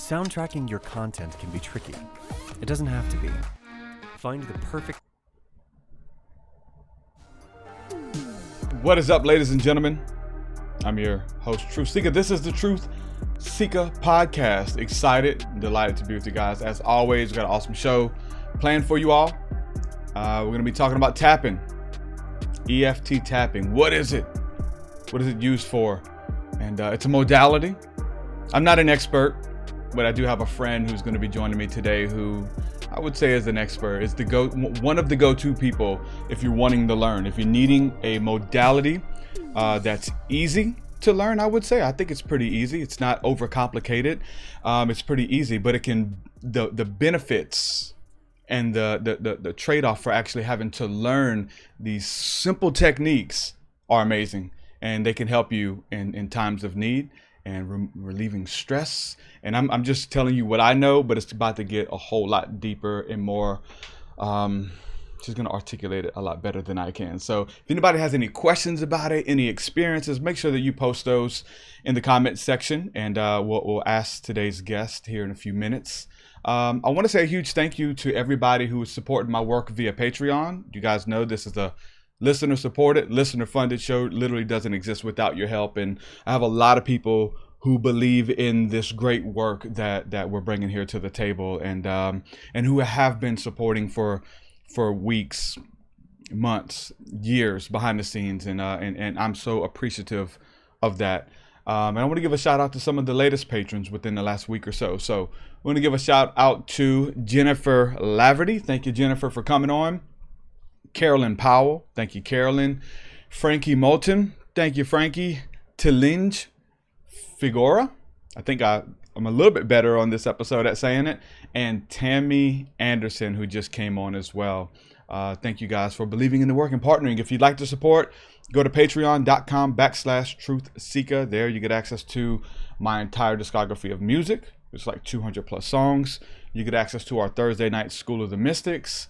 Soundtracking your content can be tricky. It doesn't have to be. Find the perfect... What is up, ladies and gentlemen? I'm your host, TruthSeekah. This is the TruthSeekah podcast. Excited and delighted to be with you guys. As always, we've got an awesome show planned for you all. We're going to be talking about tapping. EFT tapping. What is it? What is it used for? And it's a modality. I'm not an expert, but I do have a friend who's going to be joining me today who I would say is an expert. Is one of the go-to people if you're wanting to learn. If you're needing a modality that's easy to learn, I would say. I think it's pretty easy. It's not overcomplicated. It's pretty easy, but it can the benefits and the trade-off for actually having to learn these simple techniques are amazing, and they can help you in times of need and relieving stress. And I'm just telling you what I know, but it's about to get a whole lot deeper and more, just going to articulate it a lot better than I can. So if anybody has any questions about it, any experiences, make sure that you post those in the comment section, and we'll ask today's guest here in a few minutes. I want to say a huge thank you to everybody who is supporting my work via Patreon. You guys know this is a listener supported, listener funded show. It literally doesn't exist without your help. And I have a lot of people who believe in this great work that we're bringing here to the table, and who have been supporting for weeks, months, years behind the scenes. And I'm so appreciative of that. And I want to give a shout out to some of the latest patrons within the last week or so. So I want to give a shout out to Jennifer Laverty. Thank you, Jennifer, for coming on. Carolyn Powell. Thank you, Carolyn. Frankie Moulton. Thank you, Frankie. Tilinge Figura. I think I'm a little bit better on this episode at saying it. And Tammy Anderson, who just came on as well. Thank you guys for believing in the work and partnering. If you'd like to support, go to patreon.com/TruthSeekah. There you get access to my entire discography of music. It's like 200 plus songs. You get access to our Thursday night School of the Mystics.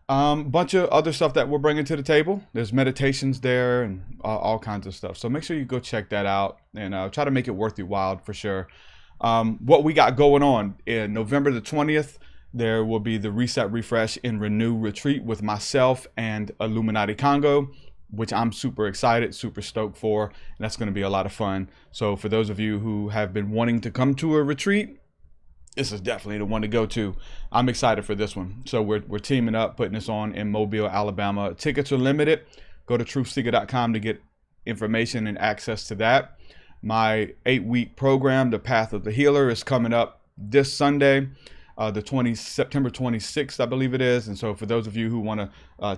Bunch of other stuff that we're bringing to the table. There's meditations there and all kinds of stuff. So make sure you go check that out, and try to make it worth your while for sure. What we got going on in November the 20th, there will be the Reset, Refresh, and Renew retreat with myself and Illuminati Congo, which I'm super excited, super stoked for, and that's going to be a lot of fun. So for those of you who have been wanting to come to a retreat, this is definitely the one to go to. I'm excited for this one. So we're teaming up, putting this on in Mobile, Alabama. Tickets are limited. Go to truthseekah.com to get information and access to that. My 8-week program, The Path of the Healer, is coming up this Sunday, September 26th, I believe it is. And so for those of you who want to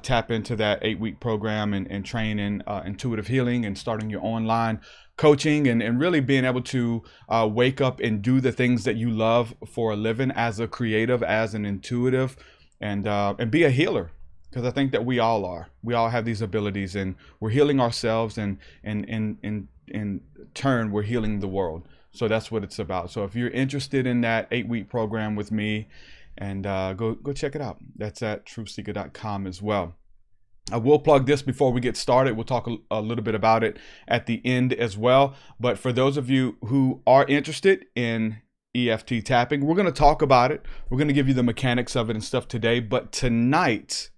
tap into that 8-week program and train in intuitive healing and starting your online coaching and really being able to wake up and do the things that you love for a living as a creative, as an intuitive, and be a healer. Because I think that we all are. We all have these abilities, and we're healing ourselves, and in turn, we're healing the world. So that's what it's about. So if you're interested in that 8-week program with me, and go check it out. That's at truthseekah.com as well. I will plug this before we get started. We'll talk a little bit about it at the end as well. But for those of you who are interested in EFT tapping, we're going to talk about it. We're going to give you the mechanics of it and stuff today. But tonight,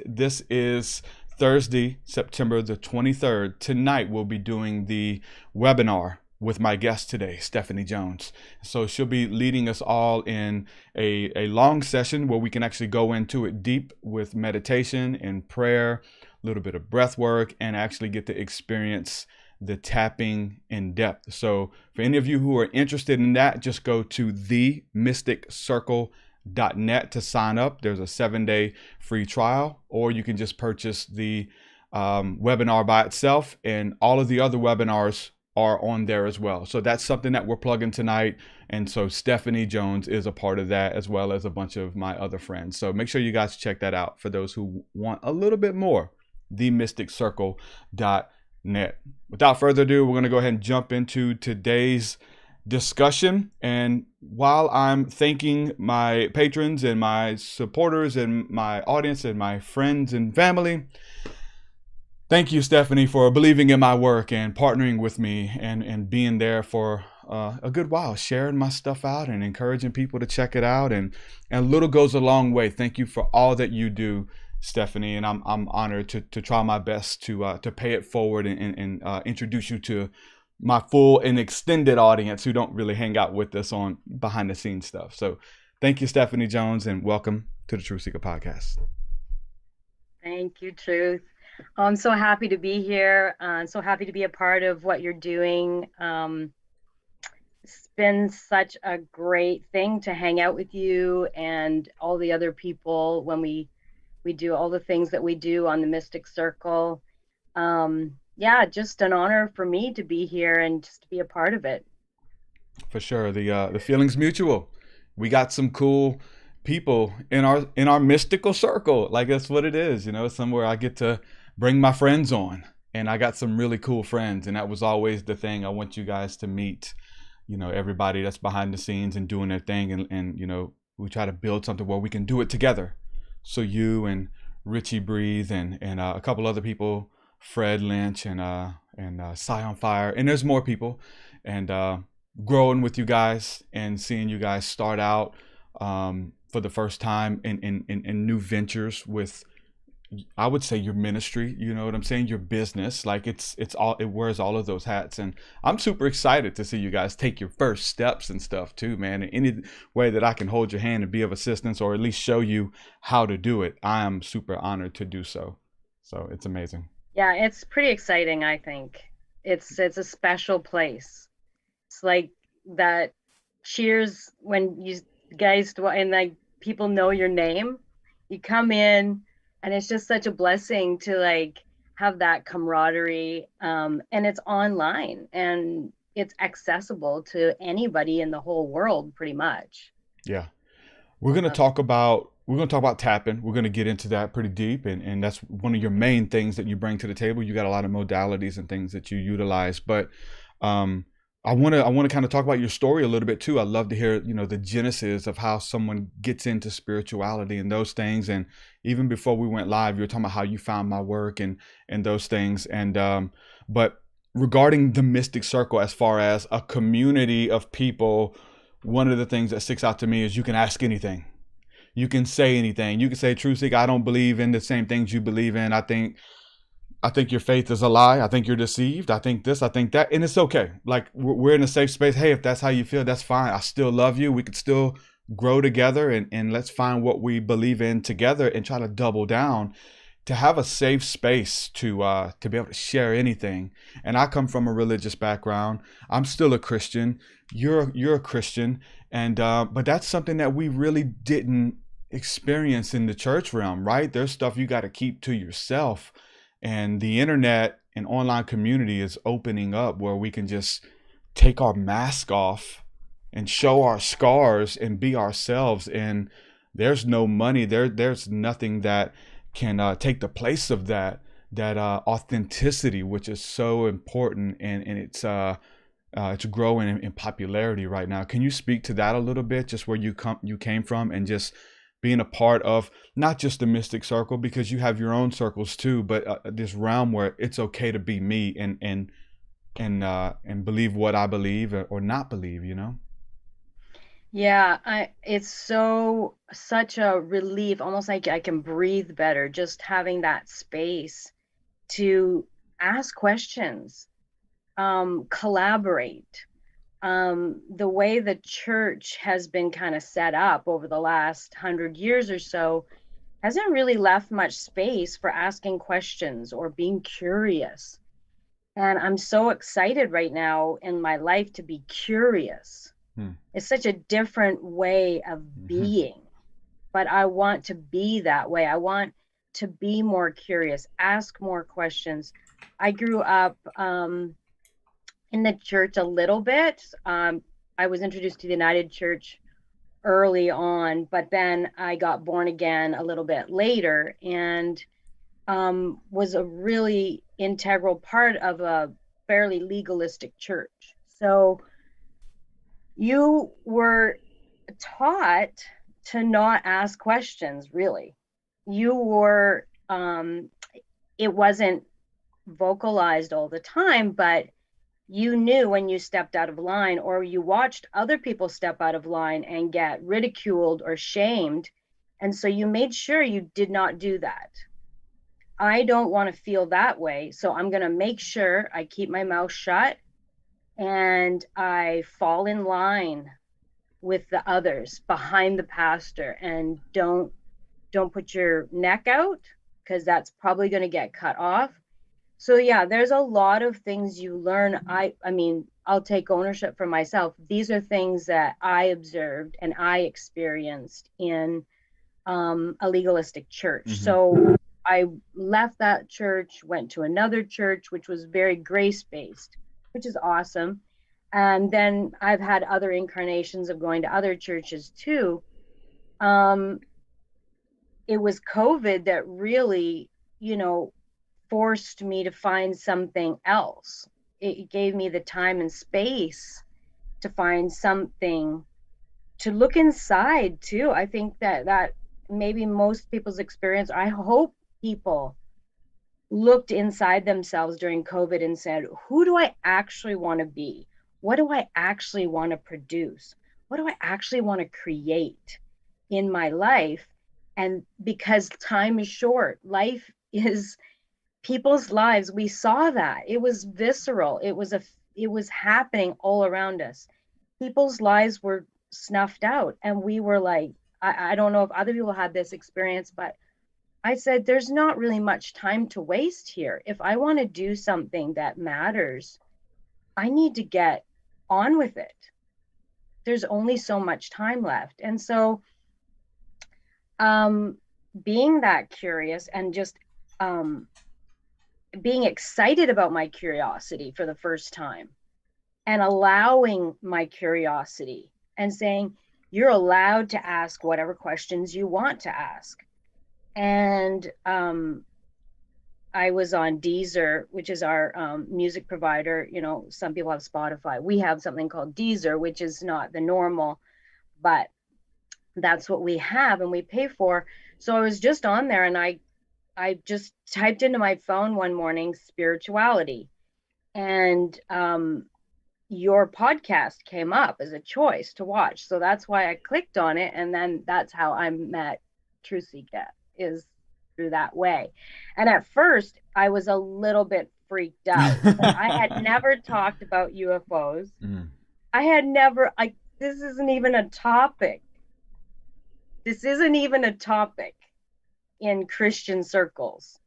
this is Thursday, September the 23rd. Tonight, we'll be doing the webinar with my guest today, Stephanie Jones. So she'll be leading us all in a long session where we can actually go into it deep with meditation and prayer, a little bit of breath work, and actually get to experience the tapping in depth. So for any of you who are interested in that, just go to themysticcircle.net to sign up. There's a 7-day free trial, or you can just purchase the webinar by itself, and all of the other webinars are on there as well. So that's something that we're plugging tonight. And so Stephanie Jones is a part of that, as well as a bunch of my other friends. So make sure you guys check that out for those who want a little bit more. themysticcircle.net. Without further ado, we're going to go ahead and jump into today's discussion. And while I'm thanking my patrons and my supporters and my audience and my friends and family, thank you, Stephanie, for believing in my work and partnering with me and being there for a good while, sharing my stuff out and encouraging people to check it out. And little goes a long way. Thank you for all that you do, Stephanie. And I'm honored to try my best to pay it forward and introduce you to my full and extended audience who don't really hang out with us on behind the scenes stuff. So thank you, Stephanie Jones, and welcome to the TruthSeekah podcast. Thank you, Truth. I'm so happy to be here. So happy to be a part of what you're doing. It's been such a great thing to hang out with you and all the other people when we do all the things that we do on the Mystic Circle. Yeah, just an honor for me to be here and just to be a part of it. For sure, the feeling's mutual. We got some cool people in our mystical circle. Like, that's what it is, somewhere I get to bring my friends on, and I got some really cool friends, and that was always the thing. I want you guys to meet everybody that's behind the scenes and doing their thing, and we try to build something where we can do it together. So you and Richie Breathe and a couple other people, Fred Lynch and Cy on Fire, and there's more people, and growing with you guys and seeing you guys start out for the first time in new ventures with, I would say, your ministry, you know what I'm saying, your business. Like, it wears all of those hats, and I'm super excited to see you guys take your first steps and stuff too, man. In any way that I can hold your hand and be of assistance, or at least show you how to do it, I am super honored to do so. So it's amazing. Yeah, it's pretty exciting. I think it's a special place. It's like that Cheers, when you guys and like people know your name, you come in. And it's just such a blessing to like have that camaraderie. And it's online and it's accessible to anybody in the whole world, pretty much. Yeah. We're going to talk about tapping. We're going to get into that pretty deep. And that's one of your main things that you bring to the table. You got a lot of modalities and things that you utilize. But I want to kind of talk about your story a little bit too. I'd love to hear, the genesis of how someone gets into spirituality and those things. And even before we went live, you were talking about how you found my work and those things. And but regarding the Mystic Circle, as far as a community of people, one of the things that sticks out to me is you can ask anything. You can say anything. You can say, TruthSeekah, I don't believe in the same things you believe in. I think your faith is a lie. I think you're deceived. I think this, I think that. And it's okay. Like, we're in a safe space. Hey, if that's how you feel, that's fine. I still love you. We could still grow together, and let's find what we believe in together and try to double down, to have a safe space to be able to share anything. And I come from a religious background. I'm still a Christian. You're a Christian. And but that's something that we really didn't experience in the church realm, right? There's stuff you got to keep to yourself. And the internet and online community is opening up where we can just take our mask off and show our scars and be ourselves. And there's no money there's nothing that can take the place of that authenticity, which is so important. And it's growing in popularity right now. Can you speak to that a little bit, just where you came from, and just being a part of not just the Mystic Circle, because you have your own circles too, but this realm where it's okay to be me and believe what I believe or not believe, Yeah, it's such a relief, almost like I can breathe better, just having that space to ask questions, collaborate. The way the church has been kind of set up over the last 100 years or so hasn't really left much space for asking questions or being curious. And I'm so excited right now in my life to be curious. It's such a different way of being, but I want to be that way. I want to be more curious, ask more questions. I grew up in the church a little bit. I was introduced to the United Church early on, but then I got born again a little bit later, and was a really integral part of a fairly legalistic church. So you were taught to not ask questions, really. You were, it wasn't vocalized all the time, but you knew when you stepped out of line, or you watched other people step out of line and get ridiculed or shamed. And so you made sure you did not do that. I don't want to feel that way. So I'm going to make sure I keep my mouth shut and I fall in line with the others behind the pastor, and don't put your neck out, because that's probably going to get cut off. So yeah, there's a lot of things you learn. I mean, I'll take ownership for myself. These are things that I observed and I experienced in a legalistic church. Mm-hmm. So I left that church, went to another church, which was very grace-based, which is awesome. And then I've had other incarnations of going to other churches too. It was COVID that really, forced me to find something else. It gave me the time and space to find something, to look inside too. I think that maybe most people's experience, I hope people looked inside themselves during COVID and said, who do I actually want to be? What do I actually want to produce? What do I actually want to create in my life? And because time is short, life is, people's lives, we saw that. It was visceral. It was happening all around us. People's lives were snuffed out. And we were like, I don't know if other people had this experience, but I said, there's not really much time to waste here. If I want to do something that matters, I need to get on with it. There's only so much time left. And so being that curious and just being excited about my curiosity for the first time, and allowing my curiosity and saying, you're allowed to ask whatever questions you want to ask. And I was on Deezer, which is our music provider. Some people have Spotify. We have something called Deezer, which is not the normal, but that's what we have and we pay for. So I was just on there, and I just typed into my phone one morning, spirituality, and your podcast came up as a choice to watch. So that's why I clicked on it. And then that's how I met TruthSeekah, is through that way. And at first I was a little bit freaked out. I had never talked about UFOs. I had never, this isn't even a topic. This isn't even a topic in Christian circles.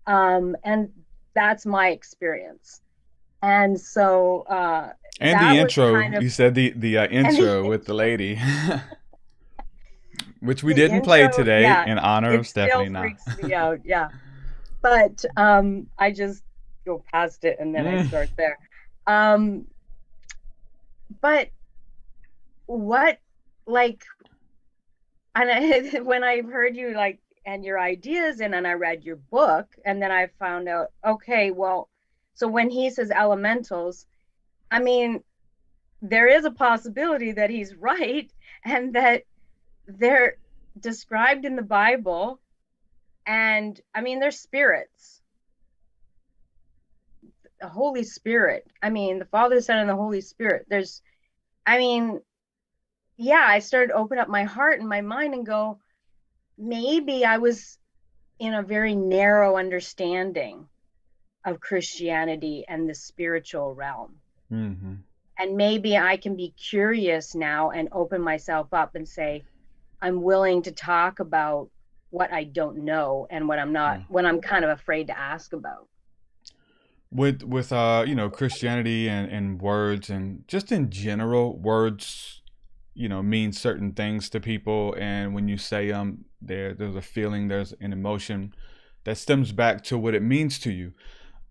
And that's my experience. And so and the intro, you said the intro with the lady, which we didn't play today in honor of Stephanie. Now freaks me out, yeah. But I just go past it and then I start there. But what, and when I heard you and your ideas, and then I read your book, and then I found out, okay, well, so when he says elementals, I mean, there is a possibility that he's right, and that they're described in the Bible. And I mean, they're spirits. The Holy Spirit. I mean, the Father, Son, and the Holy Spirit. I started to open up my heart and my mind and go, maybe I was in a very narrow understanding of Christianity and the spiritual realm. Mm-hmm. And maybe I can be curious now and open myself up and say, I'm willing to talk about what I don't know and what I'm not, when I'm kind of afraid to ask about. With Christianity and words, and just in general, words, mean certain things to people. And when you say them, there's a feeling, there's an emotion that stems back to what it means to you.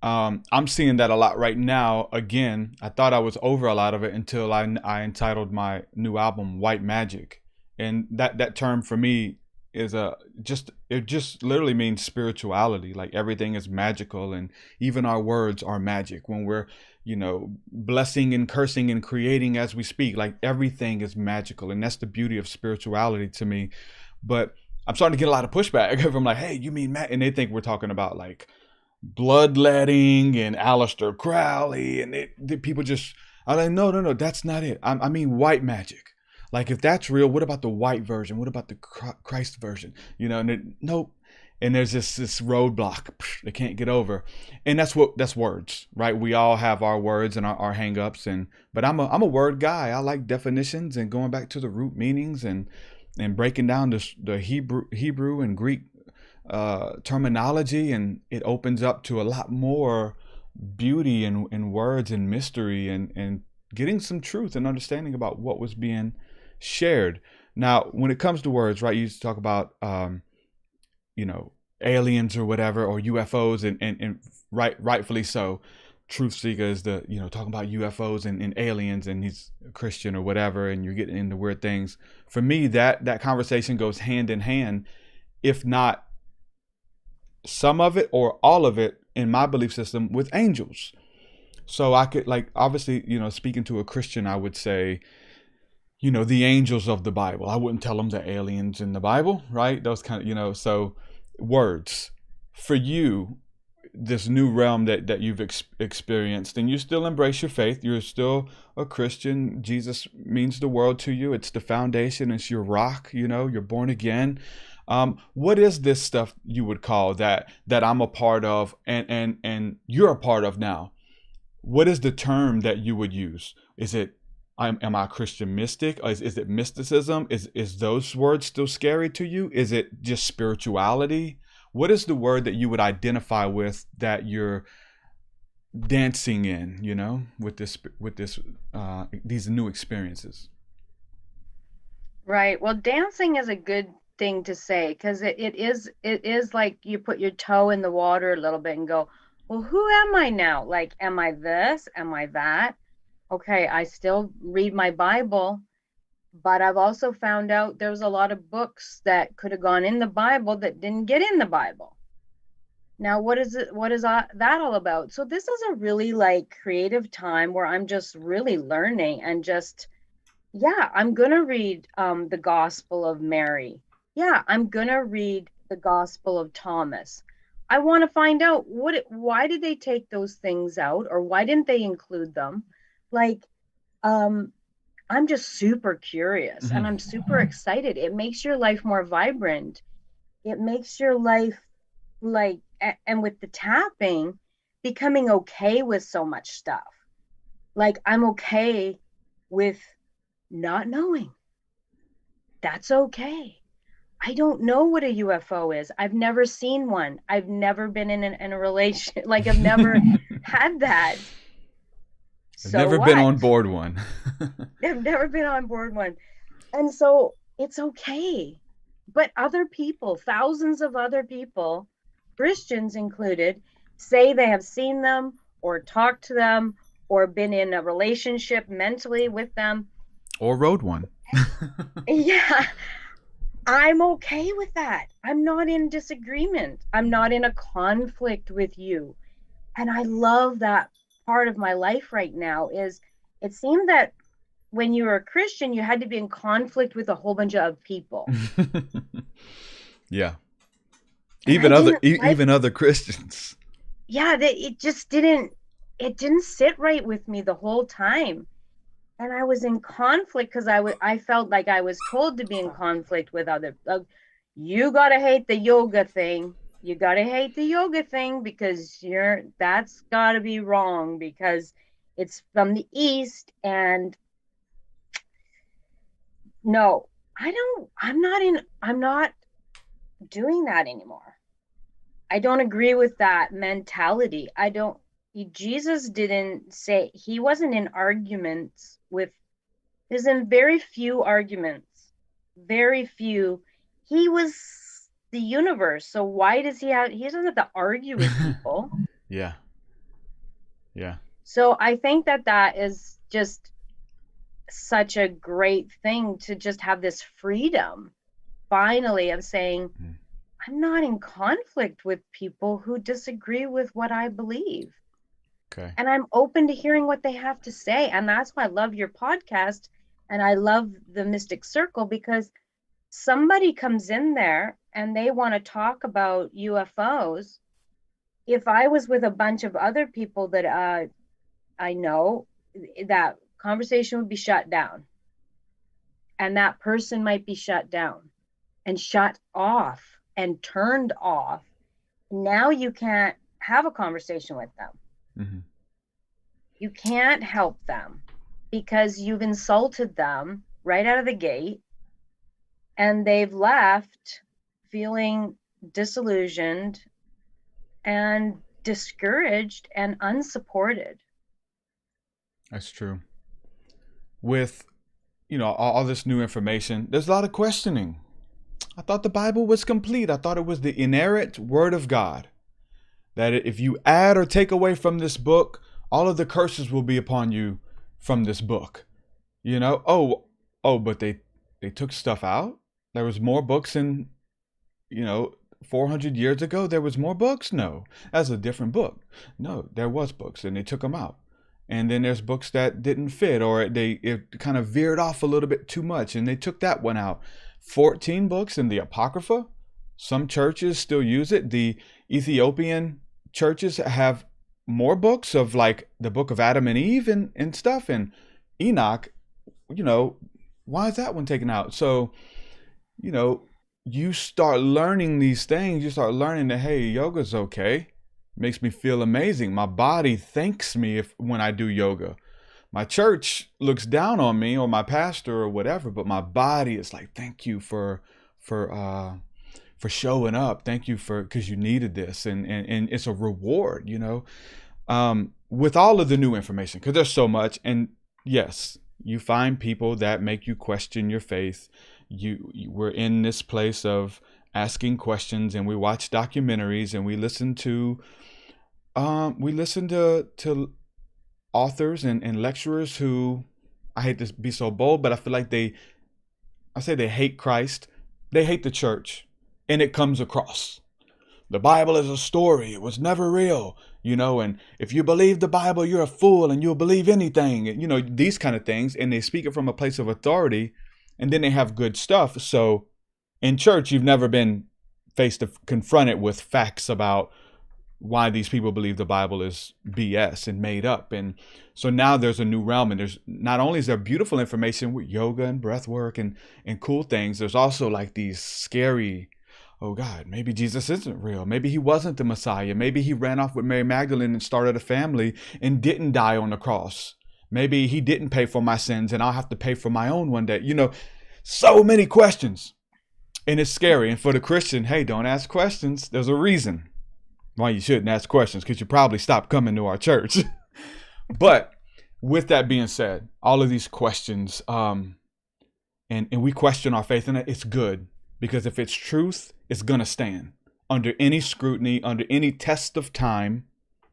I'm seeing that a lot right now. Again, I thought I was over a lot of it until I entitled my new album White Magic. And that term for me is it just literally means spirituality. Like everything is magical, and even our words are magic when we're, blessing and cursing and creating as we speak. Like everything is magical, and that's the beauty of spirituality to me. But I'm starting to get a lot of pushback from hey, you mean and they think we're talking about bloodletting and Aleister Crowley, and the people just are like, no, that's not it. I mean white magic. Like if that's real, what about the white version? What about the Christ version? You know, and nope. And there's this roadblock they can't get over, and that's words, right? We all have our words and our hangups, but I'm a word guy. I like definitions and going back to the root meanings and breaking down the Hebrew and Greek terminology, and it opens up to a lot more beauty in words and mystery and getting some truth and understanding about what was being shared. Now, when it comes to words, right, you used to talk about aliens or whatever, or UFOs, and rightfully so. TruthSeekah is talking about UFOs and aliens, and he's a Christian or whatever, and you're getting into weird things. For me, that conversation goes hand in hand, if not some of it or all of it, in my belief system, with angels. So I could, like, obviously, speaking to a Christian, I would say, the angels of the Bible. I wouldn't tell them the aliens in the Bible, right? Those kind of, so words. For you, this new realm that you've experienced, and you still embrace your faith, you're still a Christian. Jesus means the world to you. It's the foundation. It's your rock. You're born again. What is this stuff you would call that I'm a part of and you're a part of now? What is the term that you would use? Is it am I a Christian mystic? Is it mysticism? Is those words still scary to you? Is it just spirituality? What is the word that you would identify with, that you're dancing in, with these new experiences? Right. Well, dancing is a good thing to say, because it is like you put your toe in the water a little bit and go, well, who am I now? Like, am I this? Am I that? Okay, I still read my Bible, but I've also found out there's a lot of books that could have gone in the Bible that didn't get in the Bible. Now, what is that all about? So this is a really creative time where I'm just really learning, and just, yeah, I'm going to read the Gospel of Mary. Yeah, I'm going to read the Gospel of Thomas. I want to find out why did they take those things out, or why didn't they include them? I'm just super curious, and I'm super excited. It makes your life more vibrant. It makes your life and with the tapping, becoming okay with so much stuff. I'm okay with not knowing. That's okay. I don't know what a UFO is. I've never seen one. I've never been in a relation. I've never had that. I've never been on board one. I've never been on board one. And so it's okay. But other people, thousands of other people, Christians included, say they have seen them or talked to them or been in a relationship mentally with them. Or rode one. Yeah. I'm okay with that. I'm not in disagreement. I'm not in a conflict with you. And I love that part of my life right now. Is it seemed that when you were a Christian, you had to be in conflict with a whole bunch of people. Yeah. Even other Christians. Yeah, it just didn't sit right with me the whole time. And I was in conflict because I felt like I was told to be in conflict with other. You gotta hate the yoga thing. You gotta hate the yoga thing because that's gotta be wrong because it's from the East. And no, I'm not doing that anymore. I don't agree with that mentality. Jesus didn't say, he wasn't in arguments with, there's in very few arguments, very few. He was the universe. So why does he doesn't have to argue with people. Yeah. Yeah. So I think that is just such a great thing, to just have this freedom finally of saying, I'm not in conflict with people who disagree with what I believe. Okay. And I'm open to hearing what they have to say. And that's why I love your podcast. And I love the Mystic Circle, because somebody comes in there and they want to talk about UFOs. if I was with a bunch of other people that I know, that conversation would be shut down. And that person might be shut down and shut off and turned off. Now you can't have a conversation with them. Mm-hmm. You can't help them because you've insulted them right out of the gate, and they've left feeling disillusioned and discouraged and unsupported. That's true. With, all this new information, there's a lot of questioning. I thought the Bible was complete. I thought it was the inerrant word of God. That if you add or take away from this book, all of the curses will be upon you from this book. But they took stuff out. There was more books in, 400 years ago. There was more books. No, that's a different book. No, there was books and they took them out. And then there's books that didn't fit, or it kind of veered off a little bit too much and they took that one out. 14 books in the Apocrypha. Some churches still use it. The Ethiopian churches have more books of like the book of Adam and Eve and stuff. And Enoch, why is that one taken out? So, you start learning these things. You start learning that, hey, yoga's okay. Makes me feel amazing. My body thanks me when I do yoga. My church looks down on me or my pastor or whatever, but my body is like, thank you for showing up. Thank you because you needed this. And it's a reward, with all of the new information, because there's so much. And yes, you find people that make you question your faith. We're in this place of asking questions, and we watch documentaries, and we listen to authors and lecturers who, I hate to be so bold, but I feel like they hate Christ. They hate the church, and it comes across. The Bible is a story. It was never real, and if you believe the Bible, you're a fool and you'll believe anything, these kind of things. And they speak it from a place of authority, and then they have good stuff. So in church, you've never been confronted with facts about why these people believe the Bible is BS and made up. And so now there's a new realm, and there's not only is there beautiful information with yoga and breath work and cool things, there's also like these scary, oh God, maybe Jesus isn't real. Maybe he wasn't the Messiah. Maybe he ran off with Mary Magdalene and started a family and didn't die on the cross. Maybe he didn't pay for my sins and I'll have to pay for my own one day. So many questions, and it's scary. And for the Christian, hey, don't ask questions. There's a reason why you shouldn't ask questions, because you probably stop coming to our church. But with that being said, all of these questions, and we question our faith, and it's good, because if it's truth, it's going to stand under any scrutiny, under any test of time,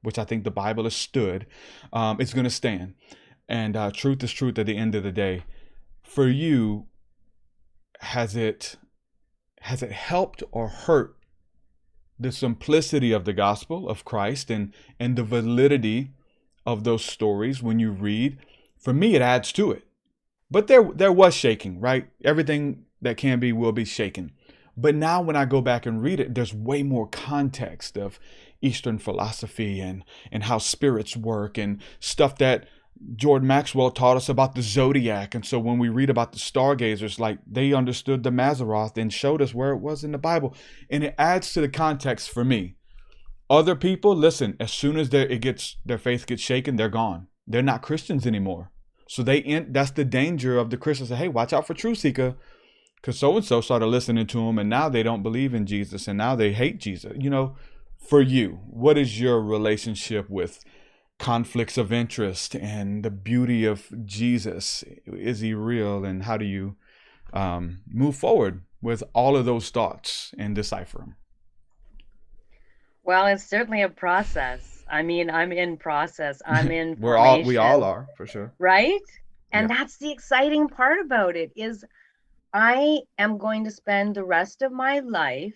which I think the Bible has stood. It's going to stand. And truth is truth at the end of the day. For you, has it helped or hurt the simplicity of the gospel of Christ and the validity of those stories when you read? For me, it adds to it. But there was shaking, right? Everything that can be will be shaken. But now when I go back and read it, there's way more context of Eastern philosophy and how spirits work and stuff that Jordan Maxwell taught us about the zodiac. And so when we read about the stargazers, like they understood the Mazzaroth and showed us where it was in the Bible. And it adds to the context for me. Other people, listen, as soon as their faith gets shaken, they're gone. They're not Christians anymore. So that's the danger of the Christians. Say, hey, watch out for TruthSeekah, because so-and-so started listening to him and now they don't believe in Jesus and now they hate Jesus. For you, what is your relationship with conflicts of interest and the beauty of Jesus? Is he real? And how do you move forward with all of those thoughts and decipher them? Well, it's certainly a process. I'm in process. I'm in we all are, for sure. Right? And that's the exciting part about it, is I am going to spend the rest of my life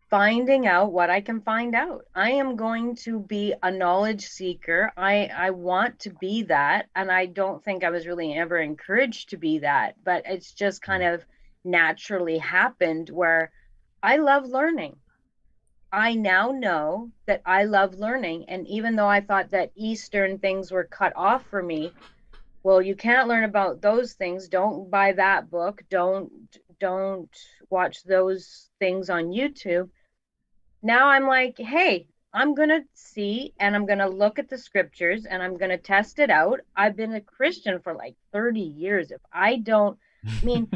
finding out what I can find out. I am going to be a knowledge seeker. I want to be that. And I don't think I was really ever encouraged to be that, but it's just kind of naturally happened where I love learning. I now know that I love learning. And even though I thought that Eastern things were cut off for me, well, you can't learn about those things. Don't buy that book. Don't watch those things on YouTube. Now I'm like, hey, I'm going to see and I'm going to look at the scriptures and I'm going to test it out. I've been a Christian for like 30 years. If I don't, I mean,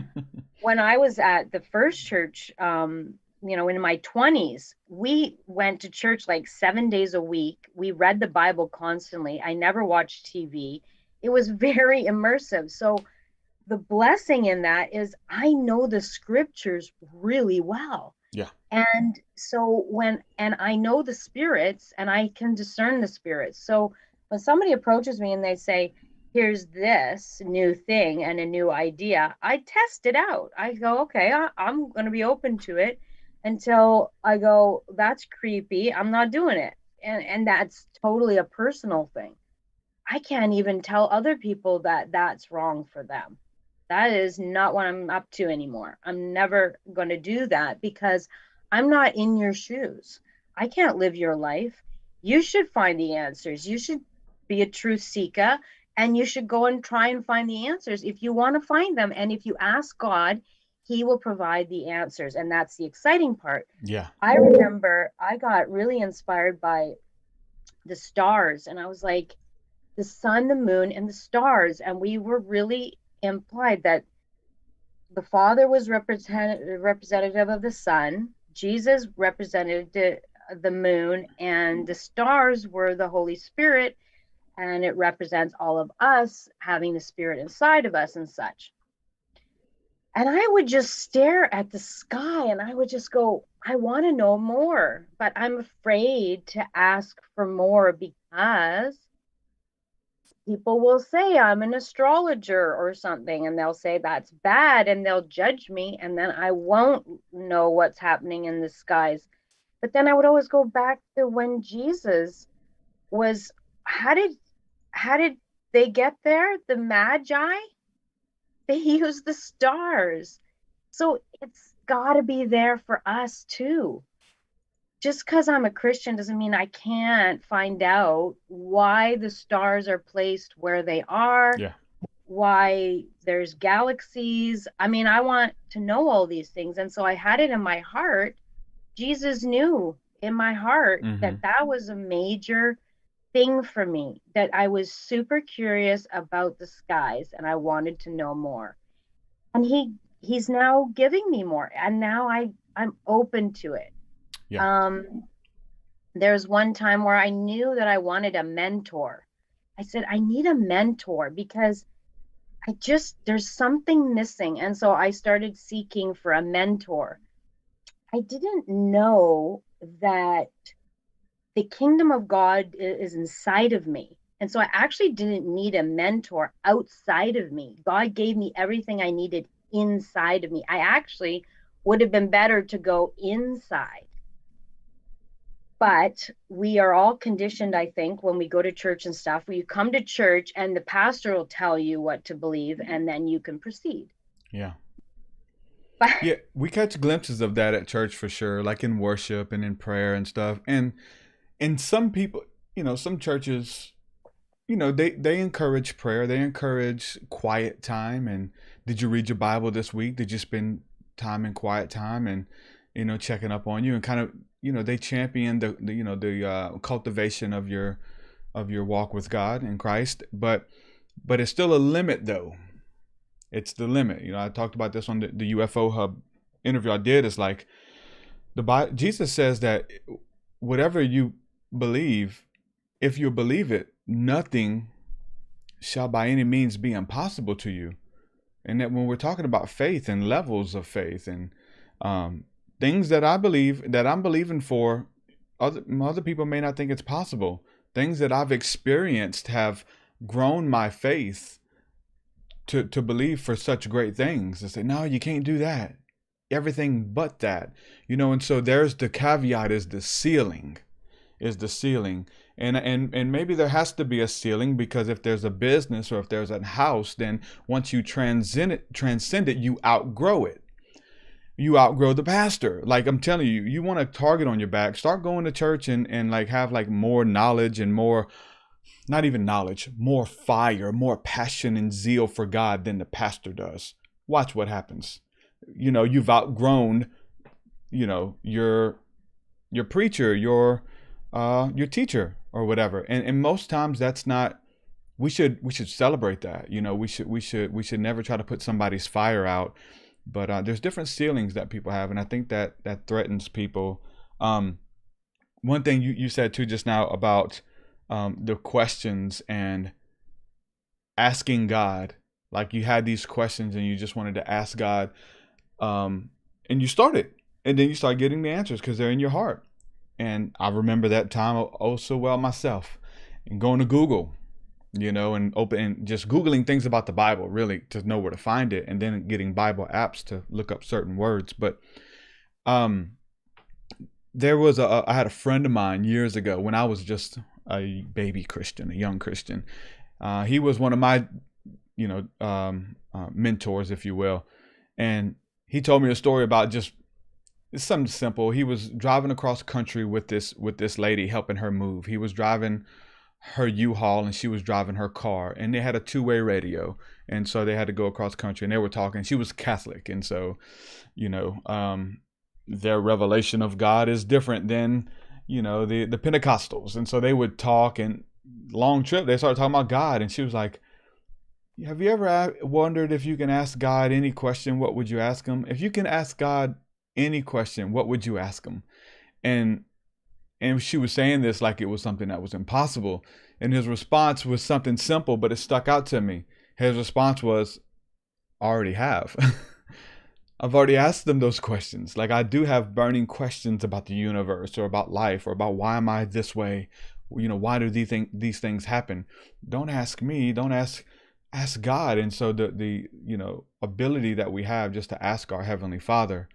when I was at the first church, in my 20s, we went to church like 7 days a week. We read the Bible constantly. I never watched TV. It was very immersive. So the blessing in that is I know the scriptures really well. Yeah. And so and I know the spirits and I can discern the spirits. So when somebody approaches me and they say, here's this new thing and a new idea, I test it out. I go, okay, I'm going to be open to it until I go, that's creepy. I'm not doing it. And that's totally a personal thing. I can't even tell other people that that's wrong for them. That is not what I'm up to anymore. I'm never going to do that because I'm not in your shoes. I can't live your life. You should find the answers. You should be a truth seeker and you should go and try and find the answers if you want to find them. And if you ask God, he will provide the answers. And that's the exciting part. Yeah. I remember I got really inspired by the stars. And I was like, the sun, the moon, and the stars. And we were really implied that the Father was representative of the sun, Jesus represented the moon, and the stars were the Holy Spirit, and it represents all of us having the Spirit inside of us and such. And I would just stare at the sky and I would just go, I want to know more, but I'm afraid to ask for more because people will say I'm an astrologer or something, and they'll say that's bad and they'll judge me, and then I won't know what's happening in the skies. But then I would always go back to when Jesus was, how did they get there? The Magi, they used the stars. So it's got to be there for us too. Just because I'm a Christian doesn't mean I can't find out why the stars are placed where they are, why there's galaxies. I mean, I want to know all these things. And so I had it in my heart. Jesus knew in my heart that was a major thing for me, that I was super curious about the skies and I wanted to know more. And he's now giving me more. And now I'm open to it. Yeah. There's one time where I knew that I wanted a mentor. I said, I need a mentor because there's something missing. And so I started seeking for a mentor. I didn't know that the kingdom of God is inside of me. And so I actually didn't need a mentor outside of me. God gave me everything I needed inside of me. I actually would have been better to go inside. But we are all conditioned, I think, when we go to church and stuff, where you come to church and the pastor will tell you what to believe and then you can proceed. Yeah. Yeah, we catch glimpses of that at church for sure, like in worship and in prayer and stuff. And some people, some churches, they encourage prayer. They encourage quiet time. And did you read your Bible this week? Did you spend time in quiet time and, checking up on you and kind of, they champion the cultivation of your walk with God in Christ. But it's still a limit though. It's the limit. I talked about this on the UFO Hub interview I did. It's like Jesus says that whatever you believe, if you believe it, nothing shall by any means be impossible to you. And that when we're talking about faith and levels of faith and things that I believe, that I'm believing for, other people may not think it's possible. Things that I've experienced have grown my faith to believe for such great things. To say, no, you can't do that. Everything but that. And so there's the caveat, is the ceiling. And maybe there has to be a ceiling, because if there's a business or if there's a house, then once you transcend it, you outgrow it. you outgrow the pastor. Like, I'm telling you, you want a target on your back, start going to church and like have like more knowledge and more, not even knowledge, more fire, more passion and zeal for God than the pastor does. Watch what happens. You know, you've outgrown, you know, your preacher, your teacher or whatever. And most times that's not, we should celebrate that. You know, we should never try to put somebody's fire out. But there's different ceilings that people have, and I think that threatens people. One thing you said too just now about the questions and asking God, like you had these questions and you just wanted to ask God, and you started, and then you start getting the answers because they're in your heart. And I remember that time oh so well myself, and going to Google, you know, and just Googling things about the Bible really to know where to find it, and then getting Bible apps to look up certain words. But there was I had a friend of mine years ago when I was just a baby Christian, a young Christian. He was one of my, you know, mentors, if you will. And he told me a story about just, it's something simple. He was driving across country with this lady, helping her move. He was driving her U-Haul and she was driving her car, and they had a two-way radio. And so they had to go across country, and they were talking. She was Catholic. And so, you know, their revelation of God is different than, you know, the Pentecostals. And so they would talk, and long trip, they started talking about God. And she was like, have you ever wondered if you can ask God any question, what would you ask him? If you can ask God any question, what would you ask him? And she was saying this like it was something that was impossible. And his response was something simple, but it stuck out to me. His response was, I already have. I've already asked them those questions. Like, I do have burning questions about the universe or about life or about why am I this way? You know, why do these things happen? Don't ask me. Don't ask God. And so the you know, ability that we have just to ask our Heavenly Father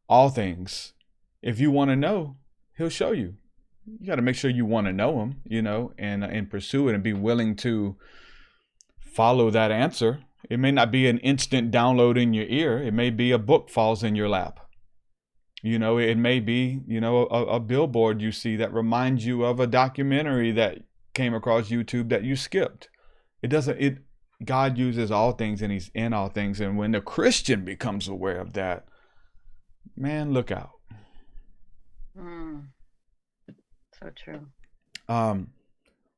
all things. If you want to know, he'll show you. You got to make sure you want to know him, you know, and pursue it and be willing to follow that answer. It may not be an instant download in your ear. It may be a book falls in your lap. You know, it may be, you know, a billboard you see that reminds you of a documentary that came across YouTube that you skipped. God uses all things, and he's in all things. And when the Christian becomes aware of that, man, look out. So true.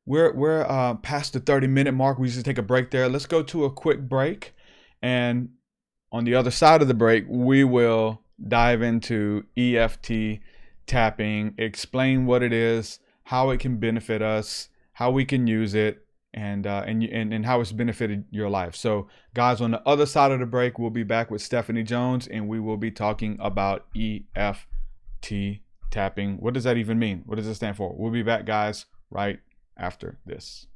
We're past the 30-minute mark. We usually take a break there. Let's go to a quick break. And on the other side of the break, we will dive into EFT tapping, explain what it is, how it can benefit us, how we can use it, and how it's benefited your life. So guys, on the other side of the break, we'll be back with Stephanie Jones, and we will be talking about EFT tapping. What does that even mean? What does it stand for? We'll be back, guys, right after this.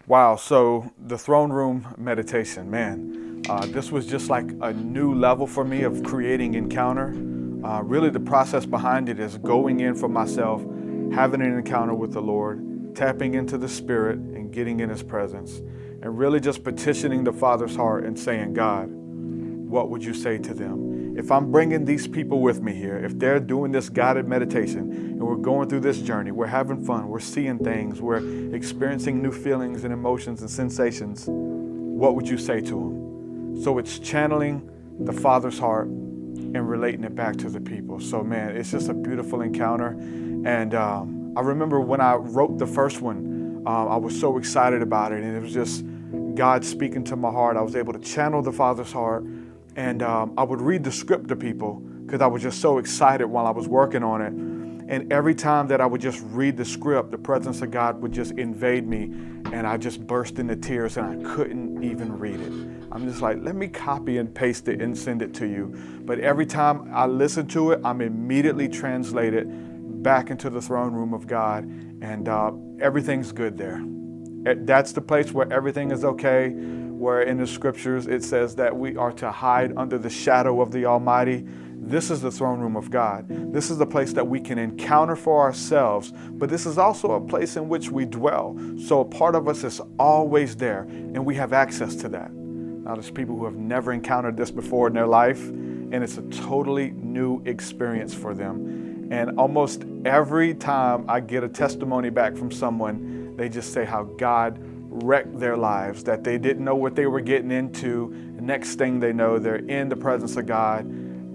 Wow, so the throne room meditation, man, this was just like a new level for me of creating encounter. Really the process behind it is going in for myself, having an encounter with the Lord, tapping into the Spirit and getting in his presence, and really just petitioning the Father's heart and saying, God, what would you say to them? If I'm bringing these people with me here, if they're doing this guided meditation and we're going through this journey, we're having fun, we're seeing things, we're experiencing new feelings and emotions and sensations, what would you say to them? So it's channeling the Father's heart and relating it back to the people. So man, it's just a beautiful encounter. And I remember when I wrote the first one, I was so excited about it, and it was just God speaking to my heart. I was able to channel the Father's heart, and I would read the script to people because I was just so excited while I was working on it. And every time that I would just read the script, the presence of God would just invade me, and I just burst into tears, and I couldn't even read it. I'm just like, let me copy and paste it and send it to you. But every time I listen to it, I'm immediately translated back into the throne room of God, and everything's good there. That's the place where everything is okay, where in the scriptures it says that we are to hide under the shadow of the Almighty. This is the throne room of God. This is the place that we can encounter for ourselves, but this is also a place in which we dwell. So a part of us is always there, and we have access to that. Now, there's people who have never encountered this before in their life, and it's a totally new experience for them. And almost every time I get a testimony back from someone, they just say how God wrecked their lives, that they didn't know what they were getting into. The next thing they know, they're in the presence of God,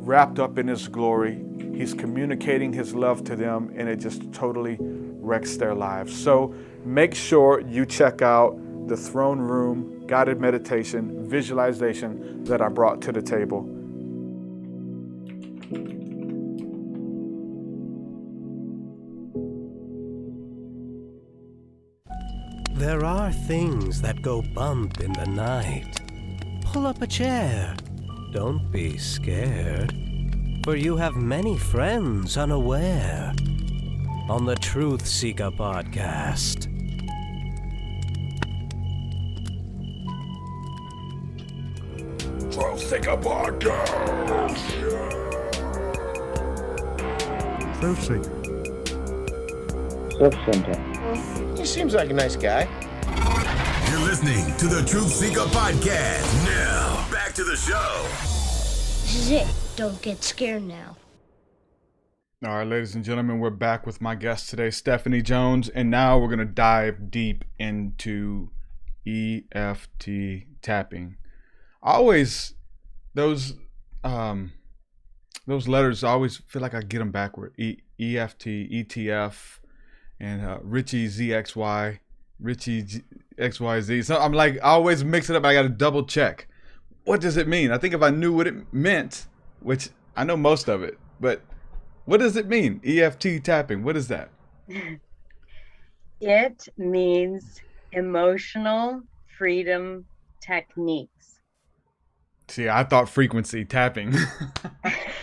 wrapped up in His glory. He's communicating His love to them, and it just totally wrecks their lives. So make sure you check out the Throne Room guided meditation, visualization that I brought to the table. There are things that go bump in the night. Pull up a chair. Don't be scared, for you have many friends unaware on the TruthSeekah podcast. TruthSeekah podcast! TruthSeekah. Self-centered. He seems like a nice guy. You're listening to the TruthSeekah podcast. Now, back to the show. This is it. Don't get scared now. All right, ladies and gentlemen, we're back with my guest today, Stephanie Jones, and now we're going to dive deep into EFT tapping. Those letters, I always feel like I get them backward. EFT, ETF, and Richie ZXY, Richie XYZ. So I'm like, I always mix it up. I got to double check. What does it mean? I think if I knew what it meant, which I know most of it, but what does it mean? EFT tapping, what is that? It means emotional freedom techniques. See, I thought frequency tapping.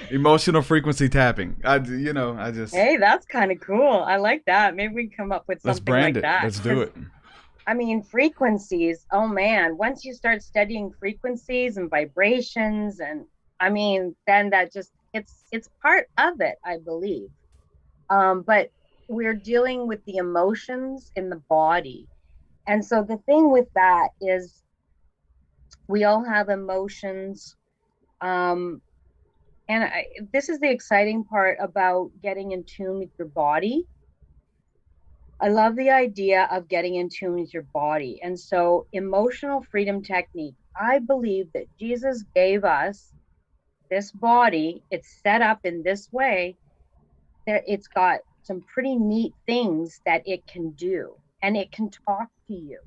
Emotional frequency tapping. Hey, that's kind of cool. I like that. Maybe we can come up with something Let's brand like it. that. Let's do it. I mean, frequencies, oh man, once you start studying frequencies and vibrations, and I mean, then that just, it's part of it, I believe. But we're dealing with the emotions in the body. And so the thing with that is we all have emotions. This is the exciting part about getting in tune with your body. I love the idea of getting in tune with your body. And so emotional freedom technique, I believe that Jesus gave us this body. It's set up in this way. It's got some pretty neat things that it can do, and it can talk to you.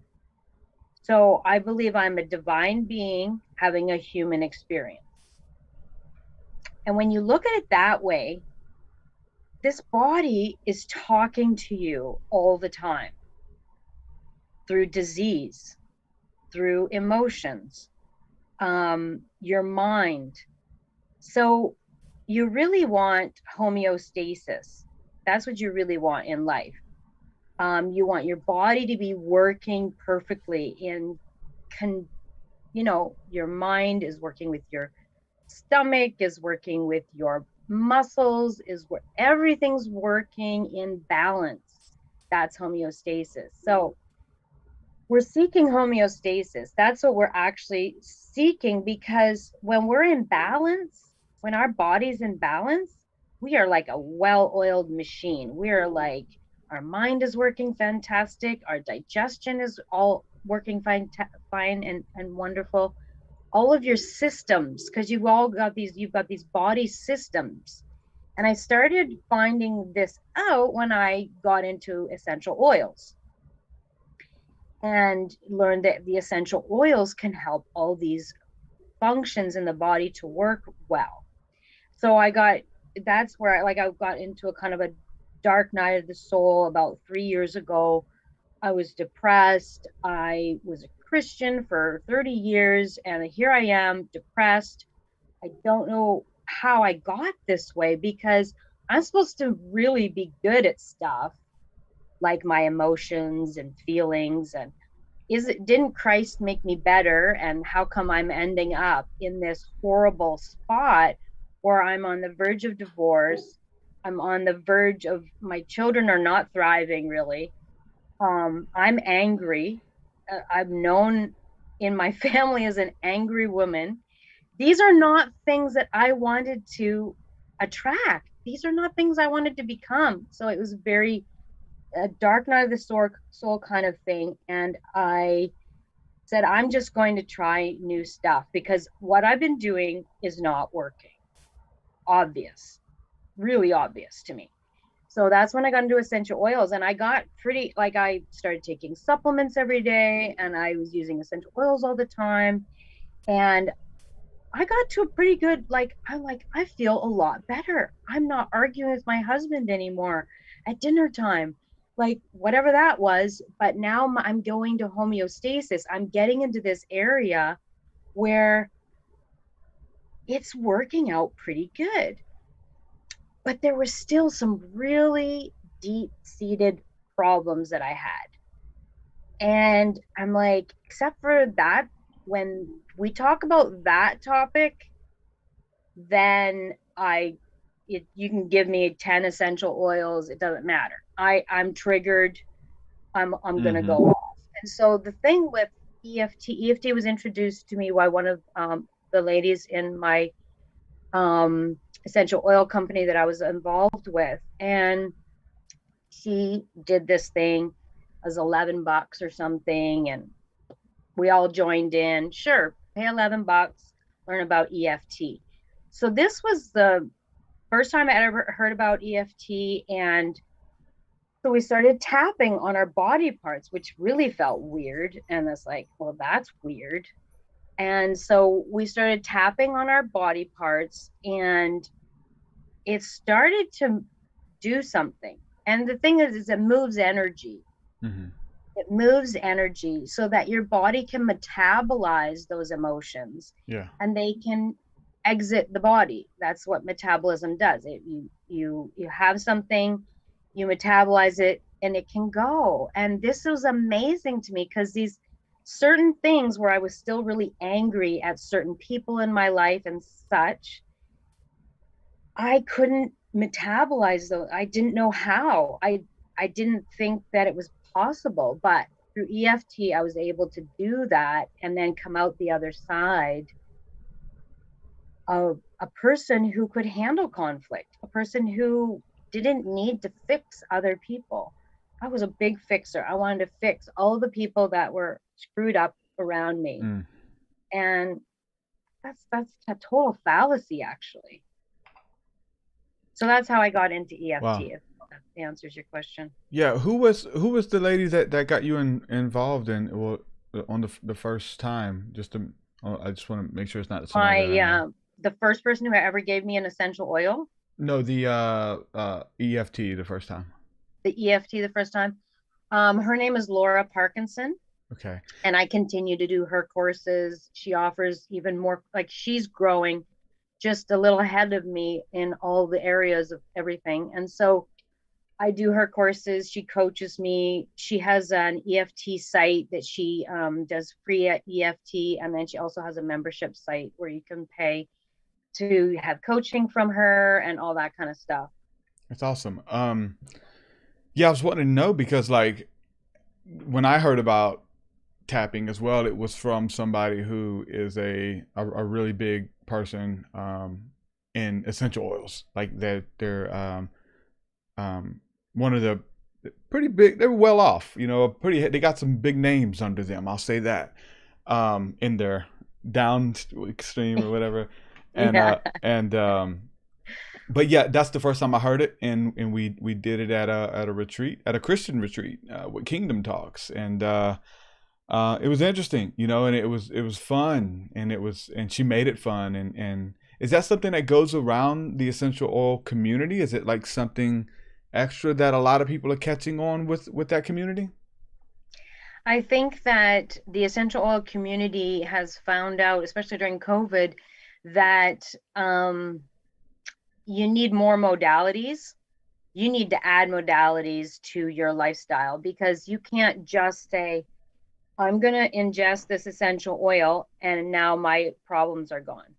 So I believe I'm a divine being having a human experience. And when you look at it that way, this body is talking to you all the time through disease, through emotions, your mind. So you really want homeostasis. That's what you really want in life. You want your body to be working perfectly your mind is working with your stomach, is working with your muscles, is where everything's working in balance. That's homeostasis. So we're seeking homeostasis. That's what we're actually seeking, because when we're in balance, when our body's in balance, we are like a well-oiled machine. We are like, our mind is working fantastic. Our digestion is all working fine and wonderful. All of your systems, because you've got these body systems. And I started finding this out when I got into essential oils and learned that the essential oils can help all these functions in the body to work well. So that's where I got into a kind of a dark night of the soul about 3 years ago. I was depressed. I was a Christian for 30 years, and here I am depressed. I don't know how I got this way, because I'm supposed to really be good at stuff like my emotions and feelings. And didn't Christ make me better? And how come I'm ending up in this horrible spot or I'm on the verge of divorce. I'm on the verge of, my children are not thriving really. I'm angry. I'm known in my family as an angry woman. These are not things that I wanted to attract. These are not things I wanted to become. So it was very a dark night of the soul kind of thing. And I said, I'm just going to try new stuff because what I've been doing is not working. Obvious, really obvious to me. So that's when I got into essential oils, and I got pretty, like, I started taking supplements every day, and I was using essential oils all the time. And I got to a pretty good, I feel a lot better. I'm not arguing with my husband anymore at dinner time, like whatever that was. But now I'm going to homeostasis. I'm getting into this area where it's working out pretty good. But there were still some really deep-seated problems that I had. And I'm like, except for that, when we talk about that topic, then you can give me 10 essential oils, it doesn't matter. I'm triggered. I'm gonna go off. And so the thing with EFT was introduced to me by one of the ladies in my essential oil company that I was involved with, and she did this thing. It was $11 or something, and we all joined in. Sure, pay $11, learn about EFT. So this was the first time I ever heard about EFT, and so we started tapping on our body parts, which really felt weird. And it's like, well, that's weird. And so we started tapping on our body parts, and it started to do something. And the thing is it moves energy. It moves energy so that your body can metabolize those emotions. Yeah. And they can exit the body. That's what metabolism does. You have something, you metabolize it, and it can go. And this was amazing to me because these certain things where I was still really angry at certain people in my life and such, I couldn't metabolize those. I didn't know how. I didn't think that it was possible, but through EFT, I was able to do that and then come out the other side of a person who could handle conflict, a person who didn't need to fix other people. I was a big fixer. I wanted to fix all the people that were screwed up around me. And that's a total fallacy, actually. So that's how I got into EFT. Wow. If that answers your question. Yeah. Who was the lady that got you involved in, well, on the first time? I just want to make sure it's not The first person who ever gave me an essential oil. No, the EFT the first time. The EFT the first time. Her name is Laura Parkinson. Okay. And I continue to do her courses. She offers even more, like, she's growing just a little ahead of me in all the areas of everything. And so I do her courses. She coaches me. She has an EFT site that she does free at EFT. And then she also has a membership site where you can pay to have coaching from her and all that kind of stuff. That's awesome. Yeah, I was wanting to know because, like, when I heard about tapping as well, it was from somebody who is a really big person in essential oils. Like they're one of the pretty big. They're well off, they got some big names under them. I'll say that in their down extreme or whatever. And but yeah, that's the first time I heard it, and we did it at a retreat, at a Christian retreat with Kingdom Talks, and it was interesting, and it was fun, and she made it fun, and is that something that goes around the essential oil community? Is it like something extra that a lot of people are catching on with that community? I think that the essential oil community has found out, especially during COVID, that you need more modalities. You need to add modalities to your lifestyle, because you can't just say, I'm going to ingest this essential oil and now my problems are gone.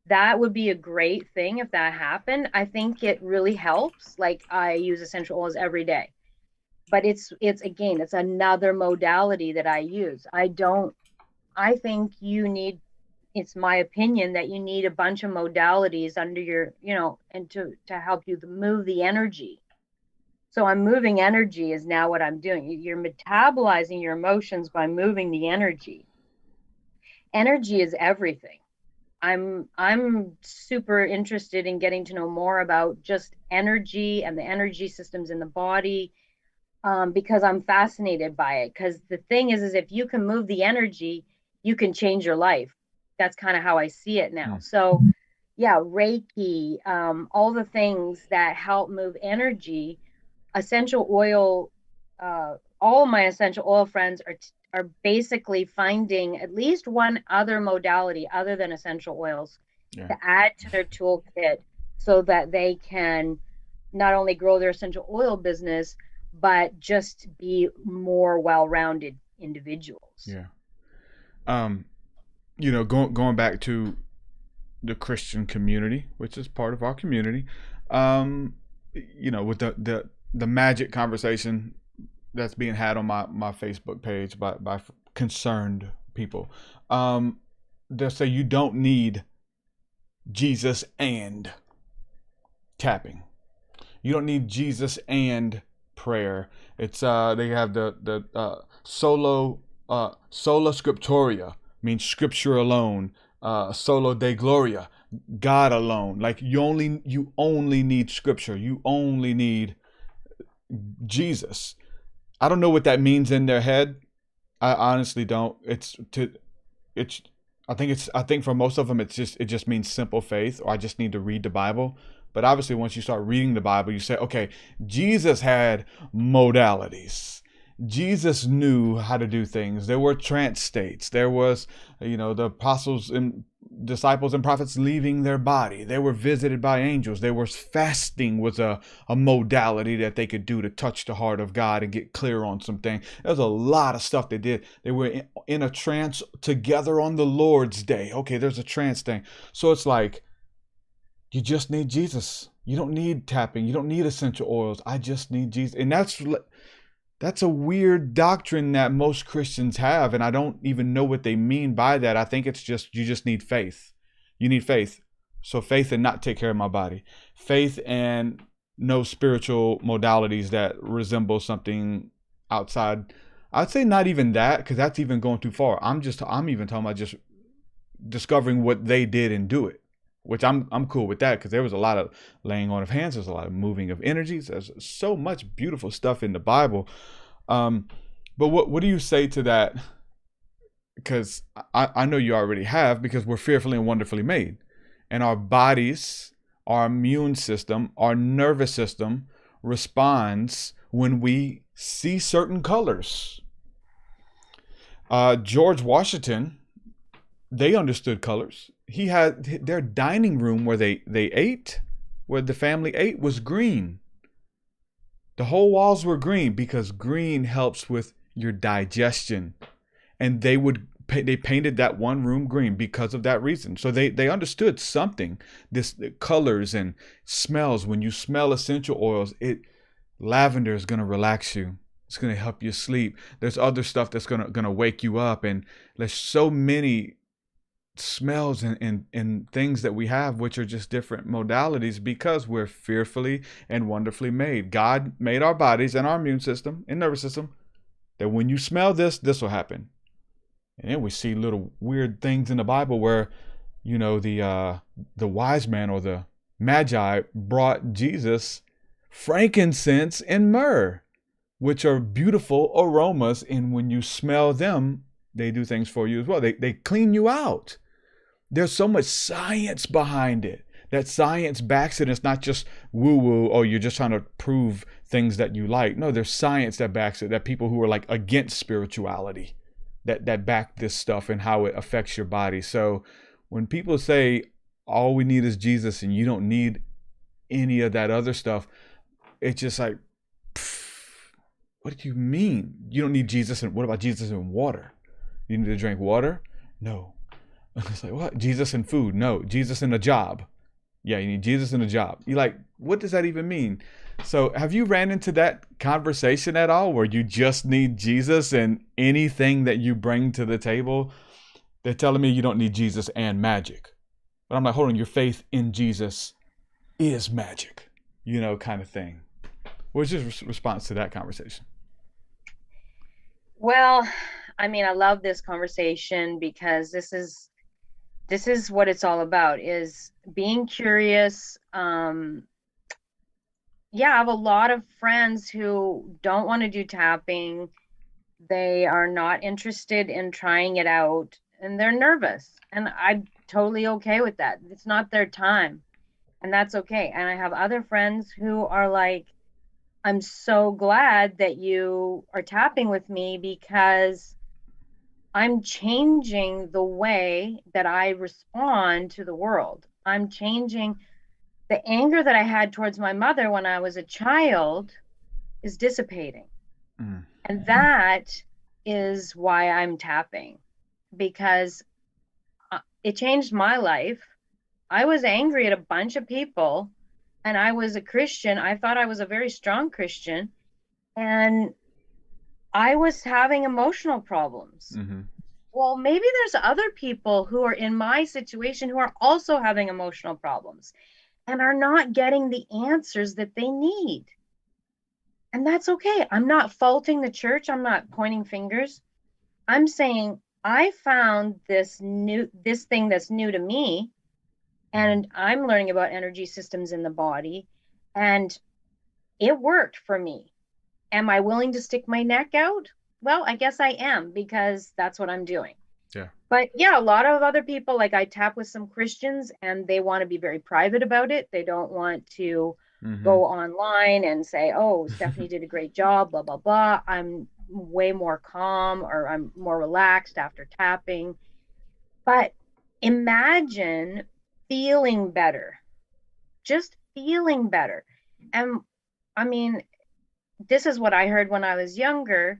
that would be a great thing if that happened. I think it really helps. Like, I use essential oils every day, but it's again, it's another modality that I use. I think you need, it's my opinion that you need a bunch of modalities under your, and to help you to move the energy. So I'm moving energy is now what I'm doing. You're metabolizing your emotions by moving the energy. Energy is everything. I'm super interested in getting to know more about just energy and the energy systems in the body, because I'm fascinated by it. Because the thing is if you can move the energy, you can change your life. That's kind of how I see it now. So yeah, Reiki, all the things that help move energy, essential oil, all of my essential oil friends are basically finding at least one other modality other than essential oils to add to their toolkit so that they can not only grow their essential oil business, but just be more well-rounded individuals. Yeah. Going back to the Christian community, which is part of our community, with the magic conversation that's being had on my Facebook page by concerned people, they'll say you don't need Jesus and tapping. You don't need Jesus and prayer. It's they have the sola scriptura, means scripture alone. Solo de gloria, God alone. Like you only need scripture. You only need Jesus. I don't know what that means in their head. I honestly don't. I think for most of them it just means simple faith, or I just need to read the Bible. But obviously once you start reading the Bible, you say, okay, Jesus had modalities. Jesus knew how to do things. There were trance states. There was, the apostles and disciples and prophets leaving their body. They were visited by angels. There was fasting was a modality that they could do to touch the heart of God and get clear on something. There's a lot of stuff they did. They were in a trance together on the Lord's Day. Okay, there's a trance thing. So it's like, you just need Jesus. You don't need tapping. You don't need essential oils. I just need Jesus. And that's a weird doctrine that most Christians have, and I don't even know what they mean by that. I think it's just, you just need faith. You need faith. So faith and not take care of my body. Faith and no spiritual modalities that resemble something outside. I'd say not even that, because that's even going too far. I'm even talking about just discovering what they did and do it, which I'm cool with that, because there was a lot of laying on of hands. There's a lot of moving of energies. There's so much beautiful stuff in the Bible. But what do you say to that? Because I know you already have, because we're fearfully and wonderfully made. And our bodies, our immune system, our nervous system responds when we see certain colors. George Washington, they understood colors. He had their dining room where they ate, where the family ate, was green. The whole walls were green because green helps with your digestion. And they painted that one room green because of that reason. So they understood something, this colors and smells. When you smell essential oils, lavender is going to relax you. It's going to help you sleep. There's other stuff that's going to wake you up. And there's so many smells and things that we have, which are just different modalities, because we're fearfully and wonderfully made. God made our bodies and our immune system and nervous system that when you smell this will happen. And then we see little weird things in the Bible where, the wise man or the magi brought Jesus frankincense and myrrh, which are beautiful aromas. And when you smell them, they do things for you as well. They clean you out. There's so much science behind it. That science backs it. It's not just woo-woo, or you're just trying to prove things that you like. No, there's science that backs it. That people who are like against spirituality, that back this stuff and how it affects your body. So when people say all we need is Jesus and you don't need any of that other stuff, it's just like, what do you mean? You don't need Jesus, and what about Jesus and water? You need to drink water? No. It's like, what? Jesus and food? No. Jesus and a job. Yeah, you need Jesus and a job. You're like, what does that even mean? So have you ran into that conversation at all where you just need Jesus and anything that you bring to the table? They're telling me you don't need Jesus and magic. But I'm like, hold on, your faith in Jesus is magic, kind of thing. What's your response to that conversation? Well, I mean, I love this conversation because this is what it's all about, is being curious. Yeah, I have a lot of friends who don't want to do tapping. They are not interested in trying it out and they're nervous. And I'm totally okay with that. It's not their time. And that's okay. And I have other friends who are like, I'm so glad that you are tapping with me because I'm changing the way that I respond to the world. I'm changing the anger that I had towards my mother when I was a child is dissipating. And that is why I'm tapping, because it changed my life. I was angry at a bunch of people and I was a Christian. I thought I was a very strong Christian and I was having emotional problems. Well, maybe there's other people who are in my situation who are also having emotional problems and are not getting the answers that they need. And that's okay. I'm not faulting the church. I'm not pointing fingers. I'm saying I found this thing that's new to me, and I'm learning about energy systems in the body, and it worked for me. Am I willing to stick my neck out? Well, I guess I am, because that's what I'm doing. Yeah. But yeah, a lot of other people, like I tap with some Christians and they want to be very private about it. They don't want to go online and say, oh, Stephanie did a great job, blah, blah, blah. I'm way more calm, or I'm more relaxed after tapping. But imagine feeling better, just feeling better. And I mean, this is what I heard when I was younger.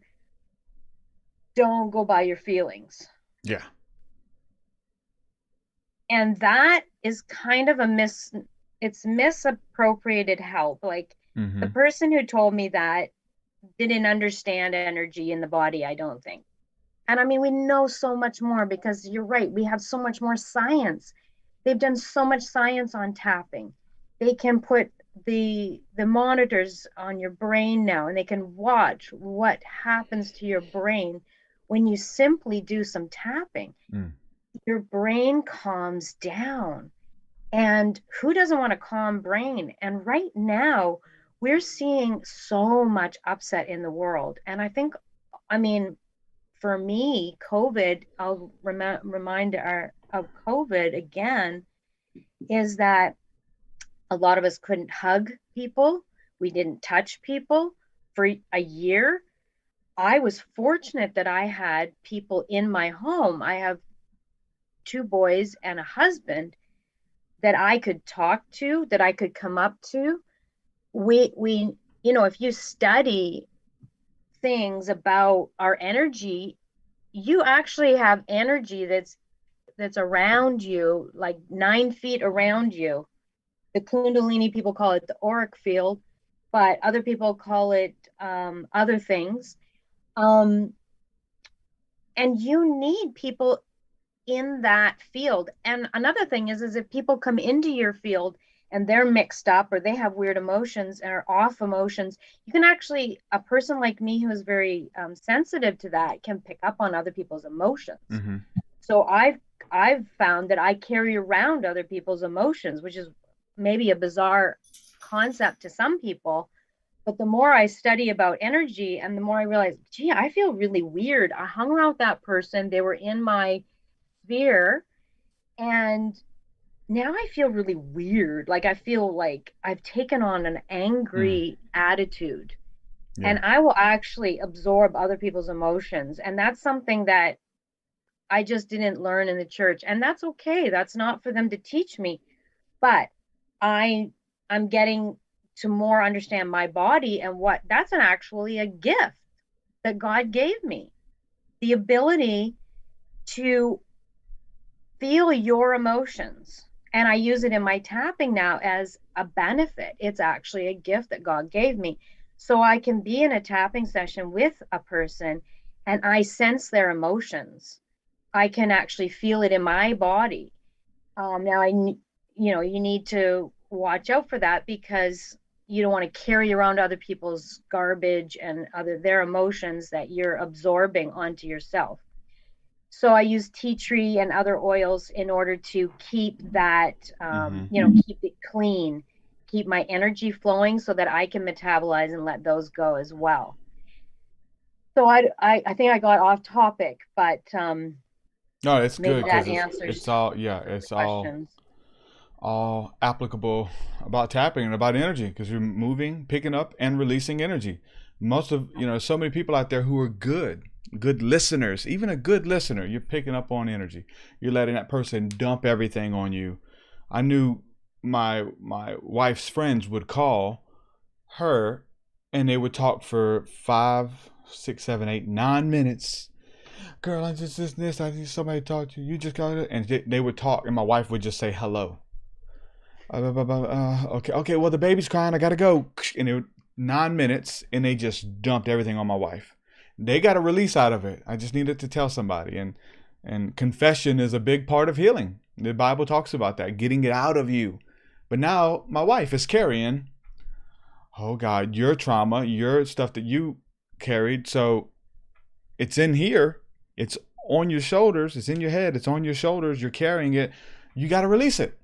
Don't go by your feelings. Yeah. And that is kind of it's misappropriated help. Like the person who told me that didn't understand energy in the body, I don't think. And I mean, we know so much more because you're right. We have so much more science. They've done so much science on tapping. They can put the monitors on your brain now, and they can watch what happens to your brain when you simply do some tapping. Your brain calms down. And who doesn't want a calm brain? And right now, we're seeing so much upset in the world. And I think, I mean, for me, COVID, I'll remind of COVID again, is that a lot of us couldn't hug people. We didn't touch people for a year. I was fortunate that I had people in my home. I have 2 boys and a husband that I could talk to, that I could come up to. We if you study things about our energy, you actually have energy that's around you, like 9 feet around you. The Kundalini people call it the auric field, but other people call it other things. And you need people in that field. And another thing is if people come into your field and they're mixed up or they have weird emotions or off emotions, you can actually, a person like me who is very sensitive to that can pick up on other people's emotions. So I've found that I carry around other people's emotions, which is maybe a bizarre concept to some people. But the more I study about energy and the more I realize, gee, I feel really weird. I hung around with that person. They were in my sphere. And now I feel really weird. Like I feel like I've taken on an angry attitude. Yeah. And I will actually absorb other people's emotions. And that's something that I just didn't learn in the church. And that's okay. That's not for them to teach me. But I'm getting to more understand my body and what that's actually a gift that God gave me. The ability to feel your emotions. And I use it in my tapping now as a benefit. It's actually a gift that God gave me. So I can be in a tapping session with a person and I sense their emotions. I can actually feel it in my body. Now, you need to watch out for that because you don't want to carry around other people's garbage and their emotions that you're absorbing onto yourself. So I use tea tree and other oils in order to keep that, keep it clean, keep my energy flowing so that I can metabolize and let those go as well. So I think I got off topic, but No, it's maybe good that because answers it's all, yeah, it's questions. all applicable about tapping and about energy because you're moving, picking up, and releasing energy. Most of, so many people out there who are good listeners. Even a good listener, you're picking up on energy. You're letting that person dump everything on you. I knew my wife's friends would call her and they would talk for 5, 6, 7, 8, 9 minutes. Girl, I just this. I need somebody to talk to you. You just got it, and they would talk, and my wife would just say hello. Okay. Well, the baby's crying. I gotta go. And it would 9 minutes, and they just dumped everything on my wife. They got a release out of it. I just needed to tell somebody, and confession is a big part of healing. The Bible talks about that, getting it out of you. But now my wife is carrying, oh God, your trauma, your stuff that you carried. So it's in here. It's on your shoulders. It's in your head. It's on your shoulders. You're carrying it. You got to release it.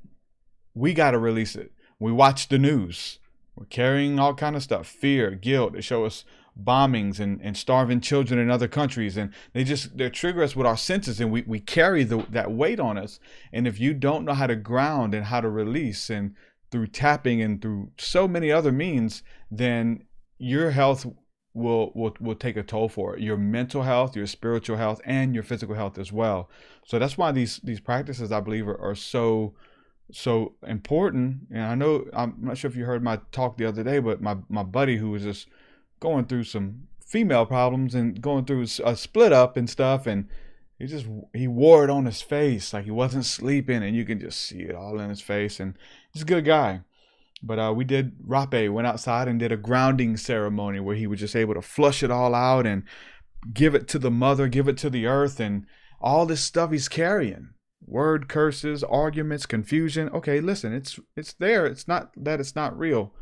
We got to release it. We watch the news. We're carrying all kind of stuff, fear, guilt. They show us bombings and starving children in other countries. And they trigger us with our senses, and we carry that weight on us. And if you don't know how to ground and how to release, and through tapping and through so many other means, then your health will take a toll for it. Your mental health, your spiritual health, and your physical health as well. So that's why these practices, I believe, are so important. And I know, I'm not sure if you heard my talk the other day, but my buddy who was just going through some female problems and going through a split up and stuff, and he wore it on his face like he wasn't sleeping, and you can just see it all in his face. And he's a good guy. But we did rape, went outside and did a grounding ceremony where he was just able to flush it all out and give it to the mother, give it to the earth, and all this stuff he's carrying. Word curses, arguments, confusion. Okay, listen, it's there. It's not that it's not real,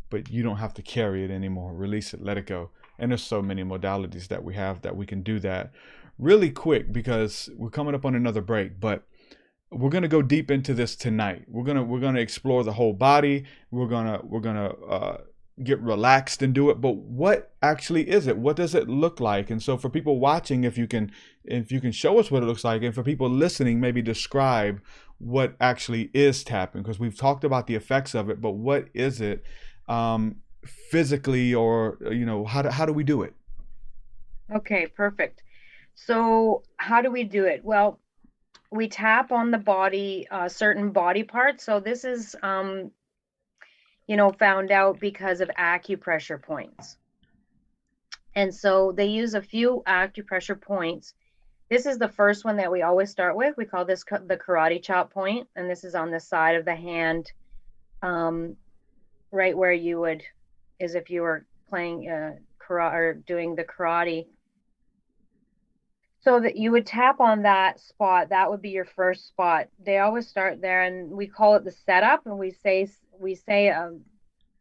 but you don't have to carry it anymore. Release it, let it go. And there's so many modalities that we have that we can do that really quick because we're coming up on another break. But we're gonna go deep into this tonight. We're gonna explore the whole body. We're gonna get relaxed and do it. But what actually is it? What does it look like? And so for people watching, if you can show us what it looks like, and for people listening, maybe describe what actually is tapping, because we've talked about the effects of it, but what is it physically, or how do we do it? Okay, perfect. So how do we do it? Well, we tap on the body, certain body parts. So this is, found out because of acupressure points. And so they use a few acupressure points. This is the first one that we always start with. We call this the karate chop point. And this is on the side of the hand, right where you would, as if you were playing karate or doing the karate. So that you would tap on that spot. That would be your first spot. They always start there, and we call it the setup. And we say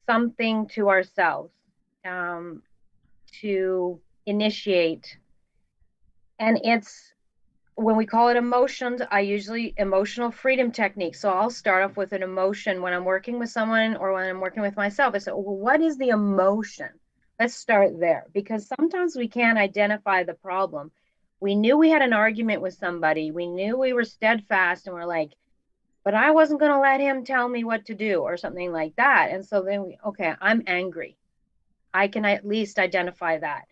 something to ourselves to initiate. And it's when we call it emotions. I usually emotional freedom technique. So I'll start off with an emotion when I'm working with someone or when I'm working with myself. I say, well, what is the emotion? Let's start there, because sometimes we can't identify the problem. We knew we had an argument with somebody. We knew we were steadfast, and we're like, but I wasn't going to let him tell me what to do, or something like that. And so then I'm angry. I can at least identify that.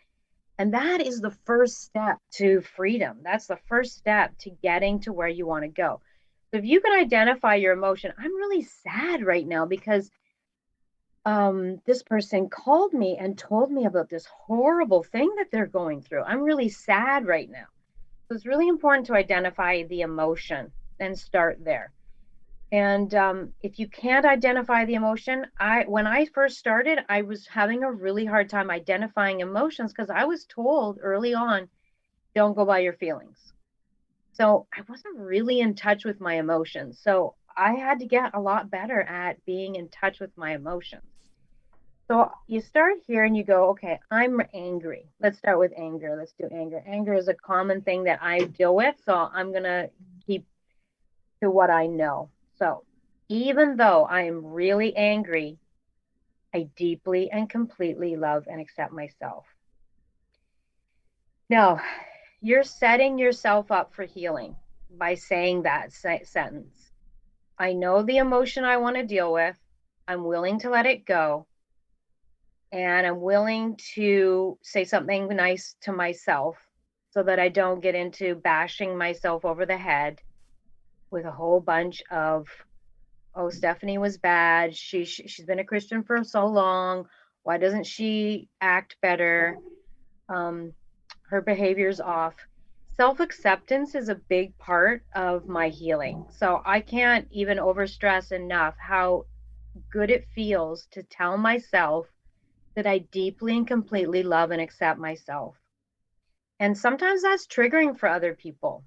And that is the first step to freedom. That's the first step to getting to where you want to go. So if you can identify your emotion, I'm really sad right now because this person called me and told me about this horrible thing that they're going through. I'm really sad right now. So it's really important to identify the emotion. and start there. And if you can't identify the emotion, when I first started, I was having a really hard time identifying emotions because I was told early on, don't go by your feelings. So I wasn't really in touch with my emotions. So I had to get a lot better at being in touch with my emotions. So you start here and you go, okay, I'm angry. Let's start with anger. Let's do anger. Anger is a common thing that I deal with. So I'm going to keep to what I know. So even though I am really angry, I deeply and completely love and accept myself. Now, you're setting yourself up for healing by saying that sentence. I know the emotion I want to deal with. I'm willing to let it go. And I'm willing to say something nice to myself so that I don't get into bashing myself over the head with a whole bunch of, oh, Stephanie was bad. She's been a Christian for so long. Why doesn't she act better? Her behavior's off. Self-acceptance is a big part of my healing. So I can't even overstress enough how good it feels to tell myself that I deeply and completely love and accept myself. And sometimes that's triggering for other people,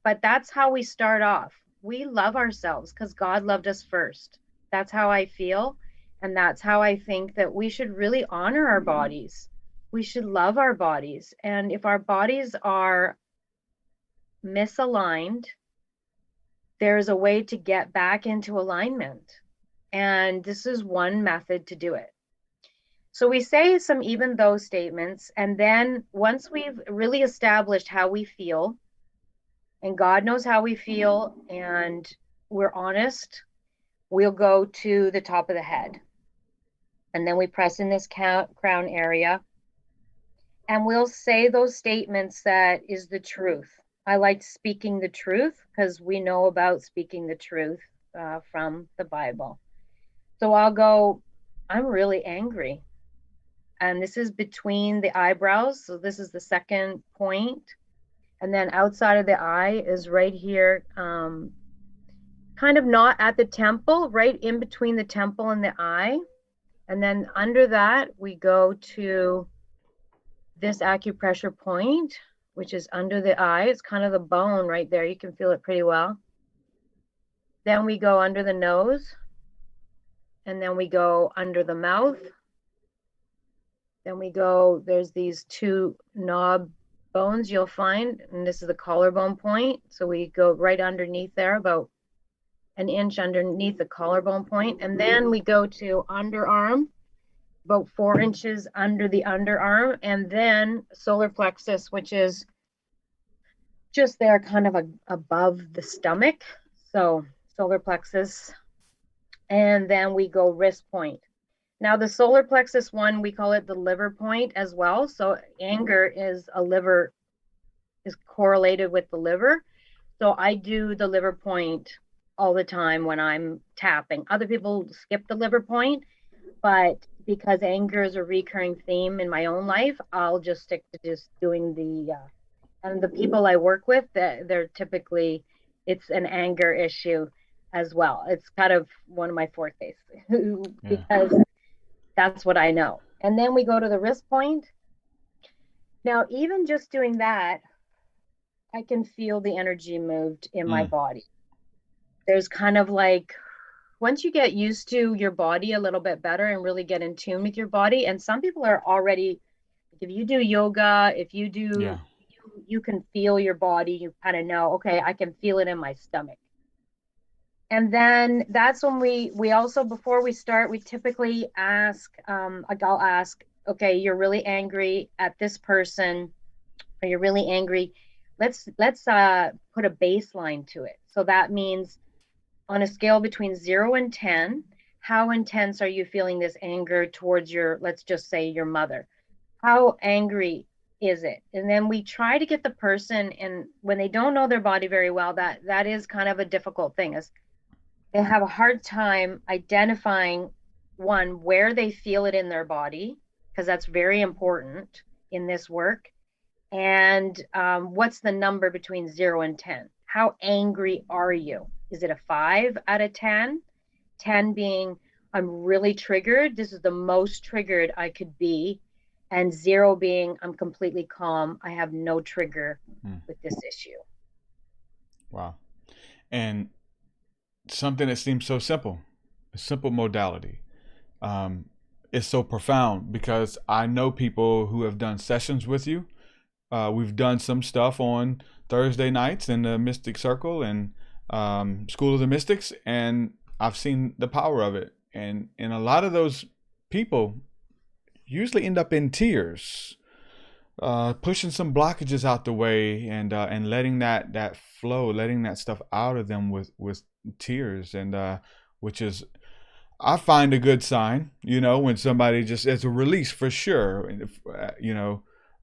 but that's how we start off. We love ourselves because God loved us first. That's how I feel. And that's how I think that we should really honor our bodies. We should love our bodies. And if our bodies are misaligned, there's a way to get back into alignment. And this is one method to do it. So we say some even though statements, and then once we've really established how we feel, and God knows how we feel, and we're honest, we'll go to the top of the head. And then we press in this crown area, and we'll say those statements that is the truth. I like speaking the truth because we know about speaking the truth from the Bible. So I'll go, I'm really angry. And this is between the eyebrows. So this is the second point. And then outside of the eye is right here, kind of not at the temple, right in between the temple and the eye. And then under that, we go to this acupressure point, which is under the eye. It's kind of the bone right there. You can feel it pretty well. Then we go under the nose. And then we go under the mouth. Then we go, there's these two knob bones you'll find, and this is the collarbone point. So we go right underneath there, about an inch underneath the collarbone point. And then we go to underarm, about 4 inches under the underarm, and then solar plexus, which is just there kind of above the stomach. So solar plexus, and then we go wrist point. Now the solar plexus one, we call it the liver point as well. So anger is correlated with the liver. So I do the liver point all the time when I'm tapping. Other people skip the liver point, but because anger is a recurring theme in my own life, I'll just stick to just doing and the people I work with, they're typically, it's an anger issue as well. It's kind of one of my fortes because that's what I know. And then we go to the wrist point. Now, even just doing that, I can feel the energy moved in my body. There's kind of like, once you get used to your body a little bit better and really get in tune with your body, and some people are already, if you do yoga, if you do, you can feel your body, you kind of know, okay, I can feel it in my stomach. And then that's when we also, before we start, we typically ask, I'll ask, okay, you're really angry at this person, or you're really angry. Let's put a baseline to it. So that means on a scale between 0 and 10, how intense are you feeling this anger towards your, let's just say your mother? How angry is it? And then we try to get the person, and when they don't know their body very well, that is kind of a difficult thing, is they have a hard time identifying, one, where they feel it in their body, because that's very important in this work. And what's the number between 0 and 10? how angry are you? Is it a 5 out of 10? 10 being, I'm really triggered. This is the most triggered I could be. And 0 being, I'm completely calm. I have no trigger with this issue. Wow. And something that seems so simple, a simple modality. It's so profound because I know people who have done sessions with you. We've done some stuff on Thursday nights in the Mystic Circle and School of the Mystics, and I've seen the power of it. And a lot of those people usually end up in tears, pushing some blockages out the way and letting that flow, letting that stuff out of them with tears, and which is, I find, a good sign, when somebody just, it's a release for sure.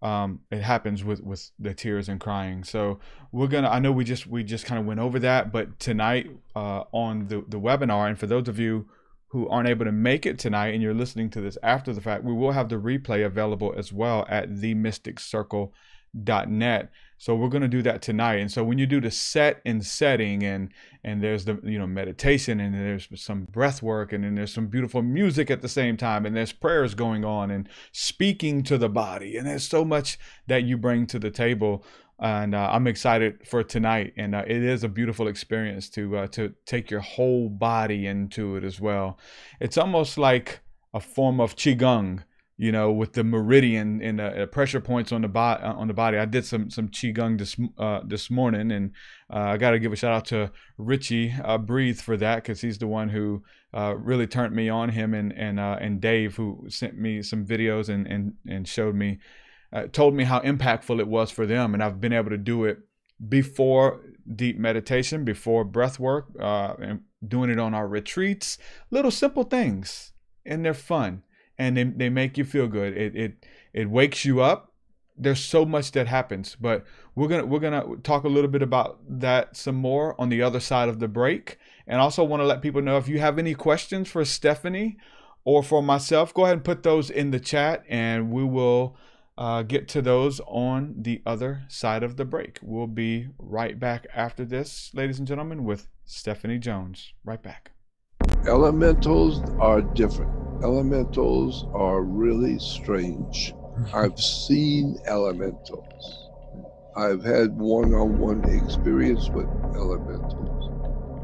It happens with the tears and crying. So I know we just kind of went over that, but tonight on the webinar, and for those of you who aren't able to make it tonight and you're listening to this after the fact, we will have the replay available as well at themysticcircle.net. So we're going to do that tonight. And so when you do the set and setting, and there's the meditation, and there's some breath work, and then there's some beautiful music at the same time, and there's prayers going on and speaking to the body, and there's so much that you bring to the table. And I'm excited for tonight, and it is a beautiful experience to take your whole body into it as well. It's almost like a form of qigong, with the meridian and the pressure points on the body. I did some qigong this morning, and I got to give a shout out to Richie Breathe for that, because he's the one who really turned me on, him and Dave, who sent me some videos and showed me. Told me how impactful it was for them, and I've been able to do it before deep meditation, before breath work, and doing it on our retreats. Little simple things, and they're fun, and they make you feel good. It wakes you up. There's so much that happens, but we're gonna talk a little bit about that some more on the other side of the break. And also want to let people know, if you have any questions for Stephanie or for myself, go ahead and put those in the chat, and we will get to those on the other side of the break. We'll be right back after this, ladies and gentlemen, with Stephanie Jones. Right back. Elementals are different. Elementals are really strange. I've seen elementals. I've had one-on-one experience with elementals.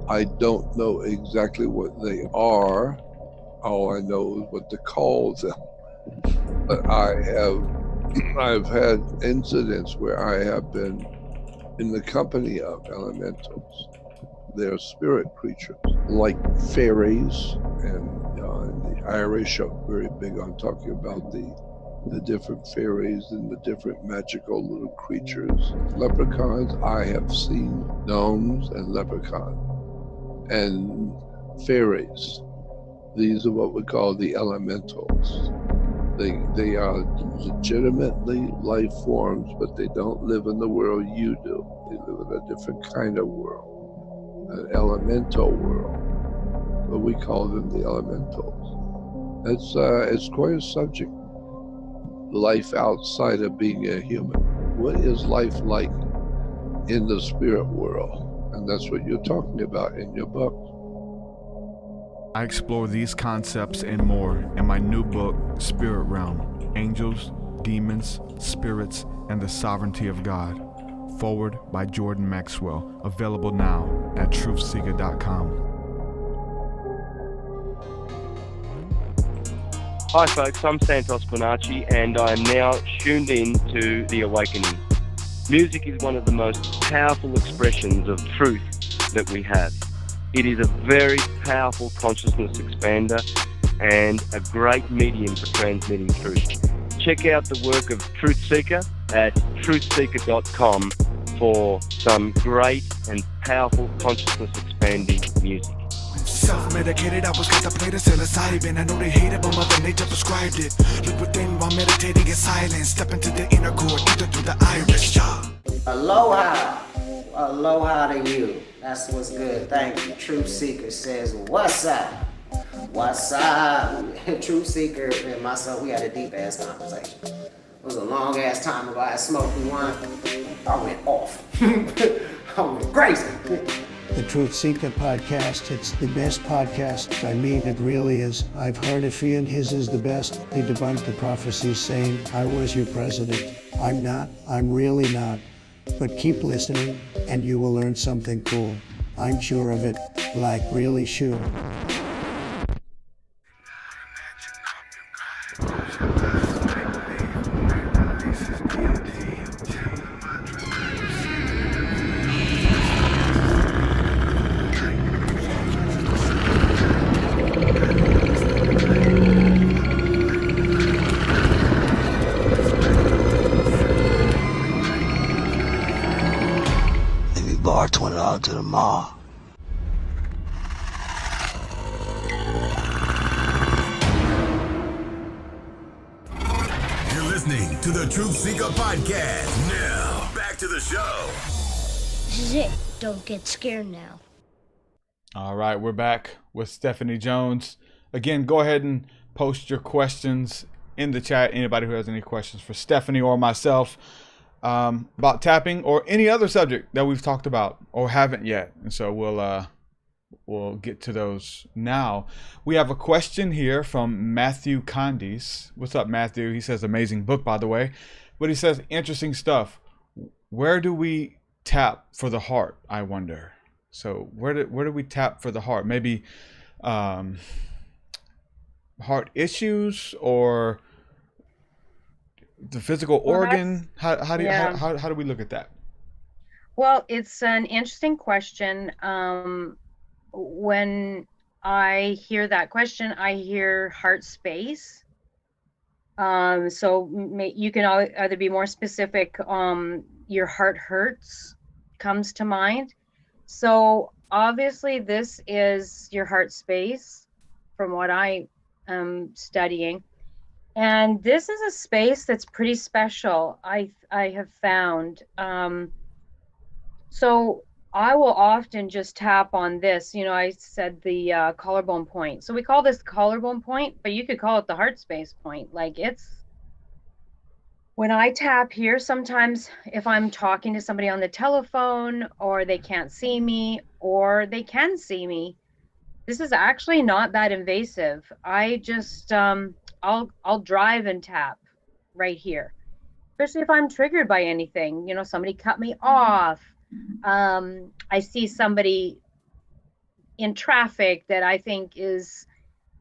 I don't know exactly what they are. All I know is what to call them. But I've had incidents where I have been in the company of elementals. They're spirit creatures, like fairies, and the Irish are very big on talking about the different fairies and the different magical little creatures. Leprechauns, I have seen gnomes and leprechauns, and fairies. These are what we call the elementals. They are legitimately life forms, but they don't live in the world you do. They live in a different kind of world, an elemental world. But we call them the elementals. It's quite a subject. Life outside of being a human. What is life like in the spirit world? And that's what you're talking about in your book. I explore these concepts and more in my new book, Spirit Realm: Angels, Demons, Spirits, and the Sovereignty of God. Forward by Jordan Maxwell. Available now at TruthSeekah.com. Hi folks, I'm Santos Bonacci, and I am now tuned in to The Awakening. Music is one of the most powerful expressions of truth that we have. It is a very powerful consciousness expander and a great medium for transmitting truth. Check out the work of TruthSeekah at TruthSeekah.com for some great and powerful consciousness expanding music. Self-medicated, I was contemplating psilocybin. I know they hate it, but Mother Nature prescribed it. Look within while meditating in silence. Step into the inner core, enter through the iris. Aloha. Aloha to you. That's what's good. Thank you. TruthSeekah says, what's up? What's up? TruthSeekah and myself, we had a deep ass conversation. It was a long ass time ago. I smoked me one. I went off. going crazy. The TruthSeekah podcast, it's the best podcast. I mean, it really is. I've heard it, and his is the best. They debunked the prophecies saying, I was your president. I'm not. I'm really not. But keep listening, and you will learn something cool. I'm sure of it, like really sure. Bar $20 to the mall. You're listening to the TruthSeekah podcast. Now, back to the show. This is it. Don't get scared now. All right, we're back with Stephanie Jones. Again, go ahead and post your questions in the chat. Anybody who has any questions for Stephanie or myself about tapping or any other subject that we've talked about or haven't yet. And so we'll get to those now. We have a question here from Matthew Condis. What's up, Matthew? He says, amazing book, by the way. But he says, interesting stuff. Where do we tap for the heart, I wonder? So where do we tap for the heart? Maybe heart issues or the physical organ? How do we look at that? Well, it's an interesting question. When I hear that question, I hear heart space. So you can either be more specific. Your heart hurts comes to mind. So obviously this is your heart space from what I am studying. And this is a space that's pretty special, I have found. So I will often just tap on this. You know, I said the collarbone point. So we call this collarbone point, but you could call it the heart space point. Like when I tap here, sometimes if I'm talking to somebody on the telephone or they can't see me or they can see me, this is actually not that invasive. I just, I'll drive and tap right here, especially if I'm triggered by anything. You know, somebody cut me off. I see somebody in traffic that I think is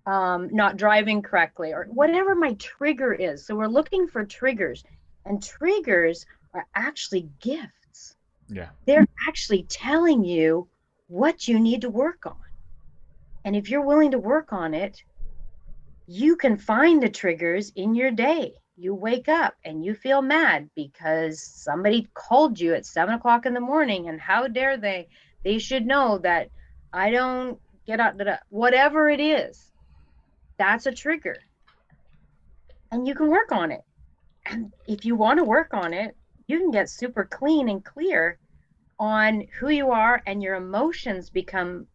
not driving correctly or whatever my trigger is. So we're looking for triggers, and triggers are actually gifts. Yeah. They're actually telling you what you need to work on. And if you're willing to work on it, you can find the triggers in your day. You wake up and you feel mad because somebody called you at 7 o'clock in the morning, and how dare they? They should know that I don't get out, whatever it is, that's a trigger. And you can work on it. And if you want to work on it, you can get super clean and clear on who you are, and your emotions become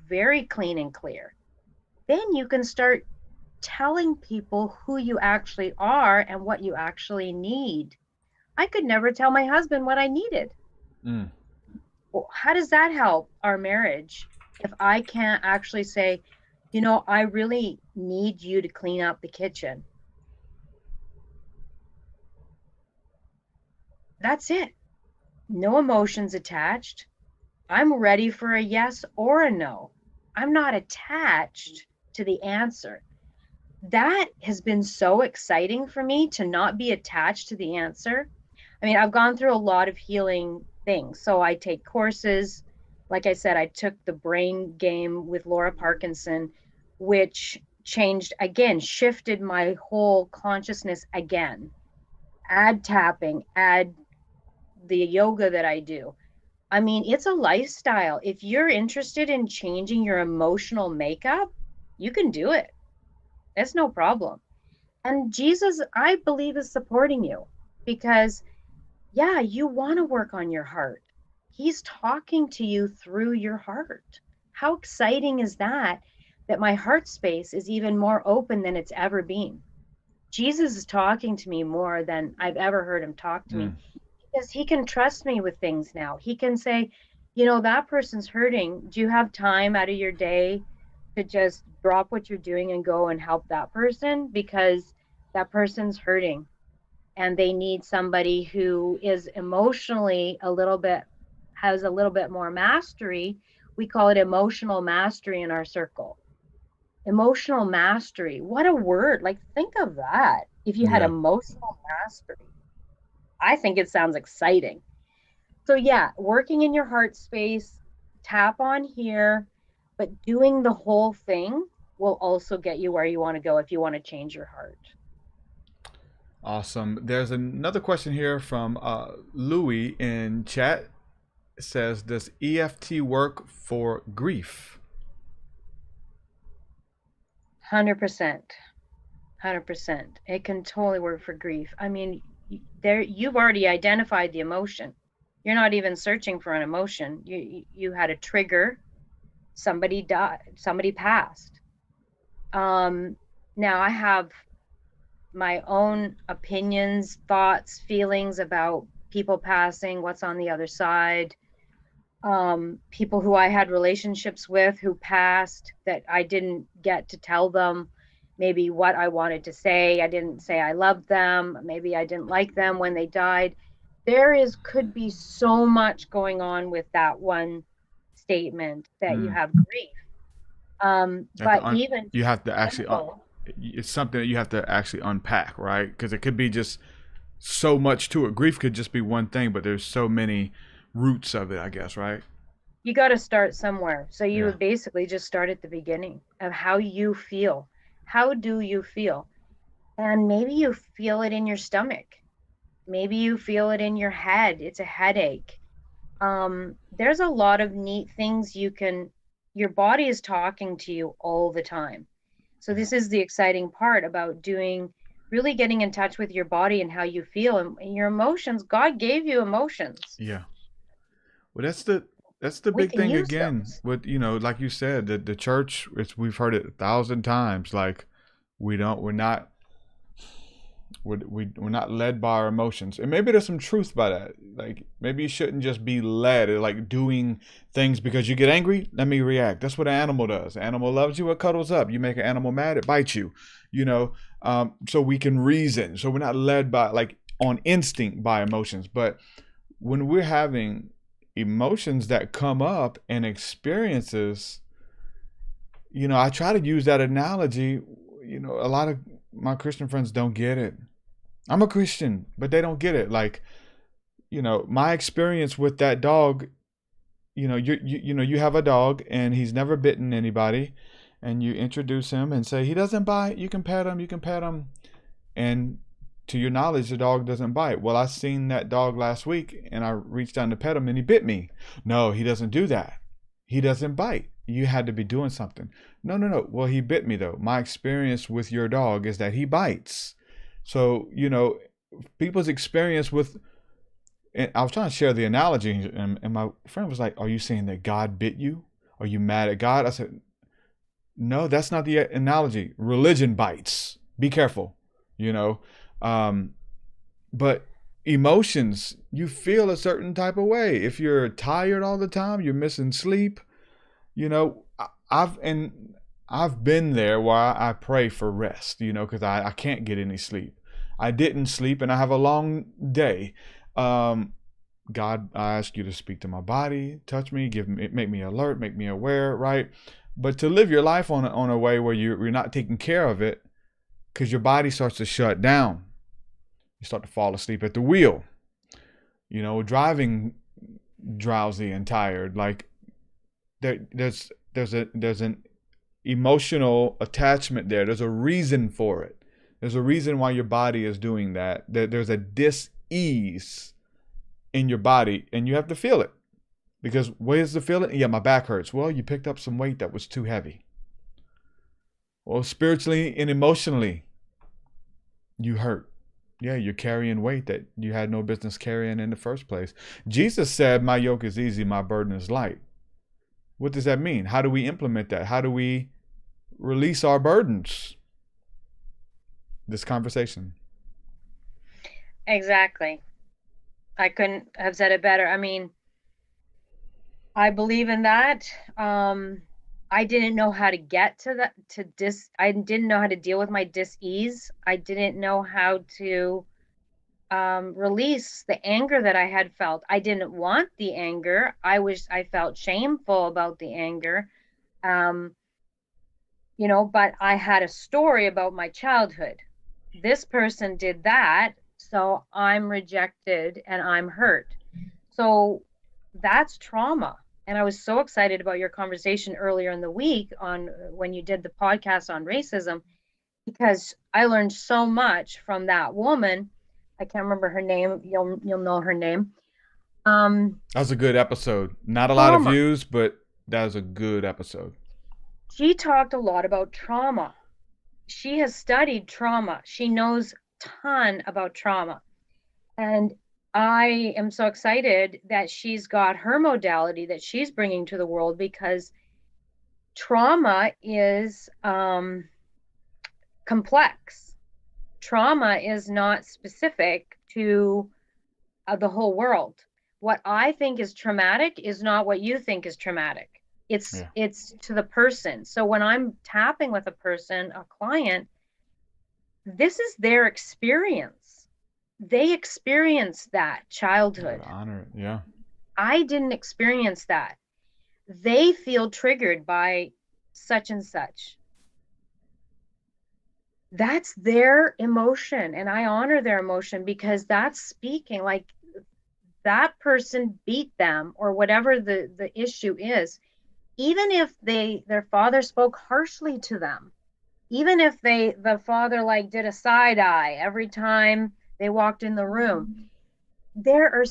very clean and clear. Then you can start telling people who you actually are and what you actually need. I could never tell my husband what I needed. Well, how does that help our marriage if I can't actually say, you know, I really need you to clean up the kitchen? That's it. No emotions attached. I'm ready for a yes or a no. I'm not attached to the answer. That has been so exciting for me, to not be attached to the answer. I mean, I've gone through a lot of healing things. So I take courses. Like I said, I took the brain game with Laura Parkinson, which changed again, shifted my whole consciousness again. Add tapping, add the yoga that I do. I mean, it's a lifestyle. If you're interested in changing your emotional makeup, you can do it. That's no problem. And Jesus, I believe, is supporting you because, yeah, you want to work on your heart. He's talking to you through your heart. How exciting is that, that my heart space is even more open than it's ever been? Jesus is talking to me more than I've ever heard him talk to me, because he can trust me with things now. He can say, you know, that person's hurting. Do you have time out of your day to just drop what you're doing and go and help that person? Because that person's hurting and they need somebody who is emotionally has a little bit more mastery. We call it emotional mastery in our circle. Emotional mastery. What a word. Like, think of that. If you had Yeah. emotional mastery, I think it sounds exciting. So yeah, working in your heart space, tap on here, but doing the whole thing will also get you where you want to go if you want to change your heart. Awesome. There's another question here from Louis in chat. It says, does EFT work for grief? 100%. 100%. It can totally work for grief. I mean, you've already identified the emotion. You're not even searching for an emotion. You had a trigger. Somebody died. Somebody passed. Now I have my own opinions, thoughts, feelings about people passing, what's on the other side. People who I had relationships with who passed that I didn't get to tell them maybe what I wanted to say. I didn't say I loved them. Maybe I didn't like them when they died. Could be so much going on with that one statement that you have grief. But even you have to actually it's something that you have to actually unpack, right? Because it could be just so much to it. Grief could just be one thing, but there's so many roots of it, I guess, right? You got to start somewhere. So you would basically just start at the beginning of how you feel. How do you feel? And maybe you feel it in your stomach. Maybe you feel it in your head. It's a headache. There's a lot of neat things your body is talking to you all the time. So this is the exciting part about really getting in touch with your body and how you feel and your emotions. God gave you emotions. Yeah. Well, that's the big thing again with, like you said, the church, we've heard it 1,000 times. Like we're not led by our emotions. And maybe there's some truth by that. Like maybe you shouldn't just be led, like doing things because you get angry. Let me react. That's what an animal does. An animal loves you, it cuddles up. You make an animal mad, it bites you, so we can reason. So we're not led by like on instinct by emotions. But when we're having emotions that come up and experiences, I try to use that analogy. A lot of my Christian friends don't get it. I'm a Christian, but they don't get it. Like, my experience with that dog, you have a dog and he's never bitten anybody, and you introduce him and say he doesn't bite. You can pet him, and to your knowledge, the dog doesn't bite. Well, I seen that dog last week and I reached down to pet him and he bit me. No, he doesn't do that. He doesn't bite. You had to be doing something. No. Well, he bit me though. My experience with your dog is that he bites. So, people's experience with, and I was trying to share the analogy and my friend was like, are you saying that God bit you? Are you mad at God? I said, no, that's not the analogy. Religion bites. Be careful, but emotions, you feel a certain type of way. If you're tired all the time, you're missing sleep. I've been there where I pray for rest, because I can't get any sleep. I didn't sleep and I have a long day. God, I ask you to speak to my body, touch me, make me alert, make me aware, right? But to live your life on a way where you're not taking care of it, because your body starts to shut down. You start to fall asleep at the wheel, driving drowsy and tired. Like there's an emotional attachment there. There's a reason for it. There's a reason why your body is doing that. There's a dis-ease in your body, and you have to feel it. Because where's the feeling? Yeah, my back hurts. Well, you picked up some weight that was too heavy. Well, spiritually and emotionally, you hurt. Yeah, you're carrying weight that you had no business carrying in the first place. Jesus said, my yoke is easy, my burden is light. What does that mean? How do we implement that? How do we release our burdens? This conversation. Exactly. I couldn't have said it better. I mean, I believe in that. I didn't know how to get to that, I didn't know how to deal with my dis-ease. I didn't know how to release the anger that I had felt. I didn't want the anger. I felt shameful about the anger. Um, but I had a story about my childhood. This person did that, so I'm rejected and I'm hurt. So that's trauma. And I was so excited about your conversation earlier in the week on when you did the podcast on racism, because I learned so much from that woman. I can't remember her name. You'll know her name. That was a good episode. Not a lot of views, but that was a good episode. She talked a lot about trauma. She has studied trauma. She knows a ton about trauma. And I am so excited that she's got her modality that she's bringing to the world, because trauma is complex. Trauma is not specific to the whole world. What I think is traumatic is not what you think is traumatic. It's to the person. So when I'm tapping with a person, a client, this is their experience. They experienced that childhood. Honor it, yeah. I didn't experience that. They feel triggered by such and such. That's their emotion, and I honor their emotion, because that's speaking. Like, that person beat them, or whatever the issue is. Even if their father spoke harshly to them, even if the father like did a side eye every time they walked in the room, there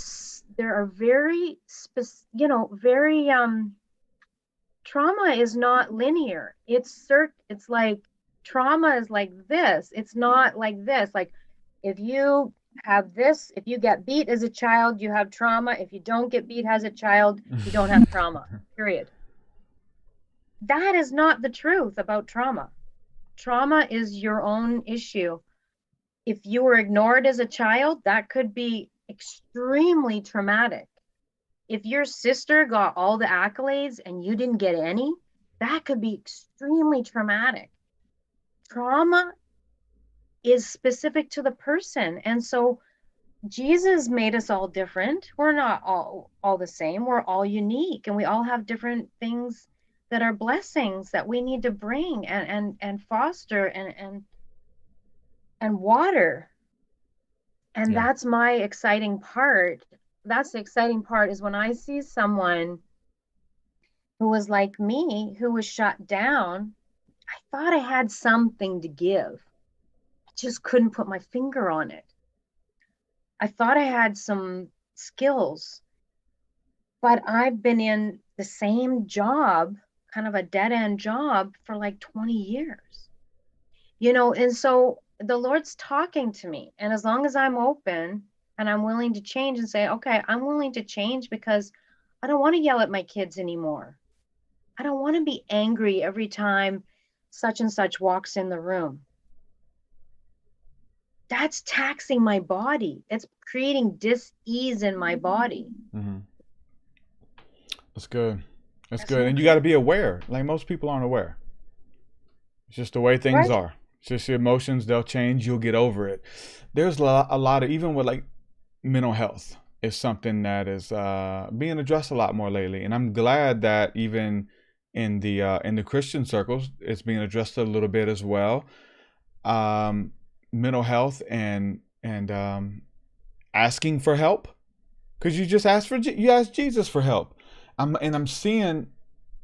are very very trauma is not linear. It's like trauma is like this. It's not like this. Like, if you have this, if you get beat as a child, you have trauma. If you don't get beat as a child, you don't have trauma. Period. That is not the truth about trauma. Trauma is your own issue. If you were ignored as a child, that could be extremely traumatic. If your sister got all the accolades and you didn't get any, that could be extremely traumatic. Trauma is specific to the person. And so Jesus made us all different. We're not all the same. We're all unique, and we all have different things that are blessings that we need to bring and foster and water. And that's my exciting part. That's the exciting part, is when I see someone who was like me, who was shut down. I thought I had something to give. I just couldn't put my finger on it. I thought I had some skills, but I've been in the same job, kind of a dead-end job, for like 20 years. And so the Lord's talking to me. And as long as I'm open and I'm willing to change and say, okay, I'm willing to change, because I don't want to yell at my kids anymore. I don't want to be angry every time such and such walks in the room. That's taxing my body. It's creating dis-ease in my body. Mm-hmm. That's good. That's good. And you got to be aware. Like, most people aren't aware. It's just the way things are. It's just your emotions. They'll change. You'll get over it. There's a lot of, even with like mental health, is something that is being addressed a lot more lately. And I'm glad that even in the Christian circles, it's being addressed a little bit as well. Mental health and asking for help, because you just ask Jesus for help. I'm seeing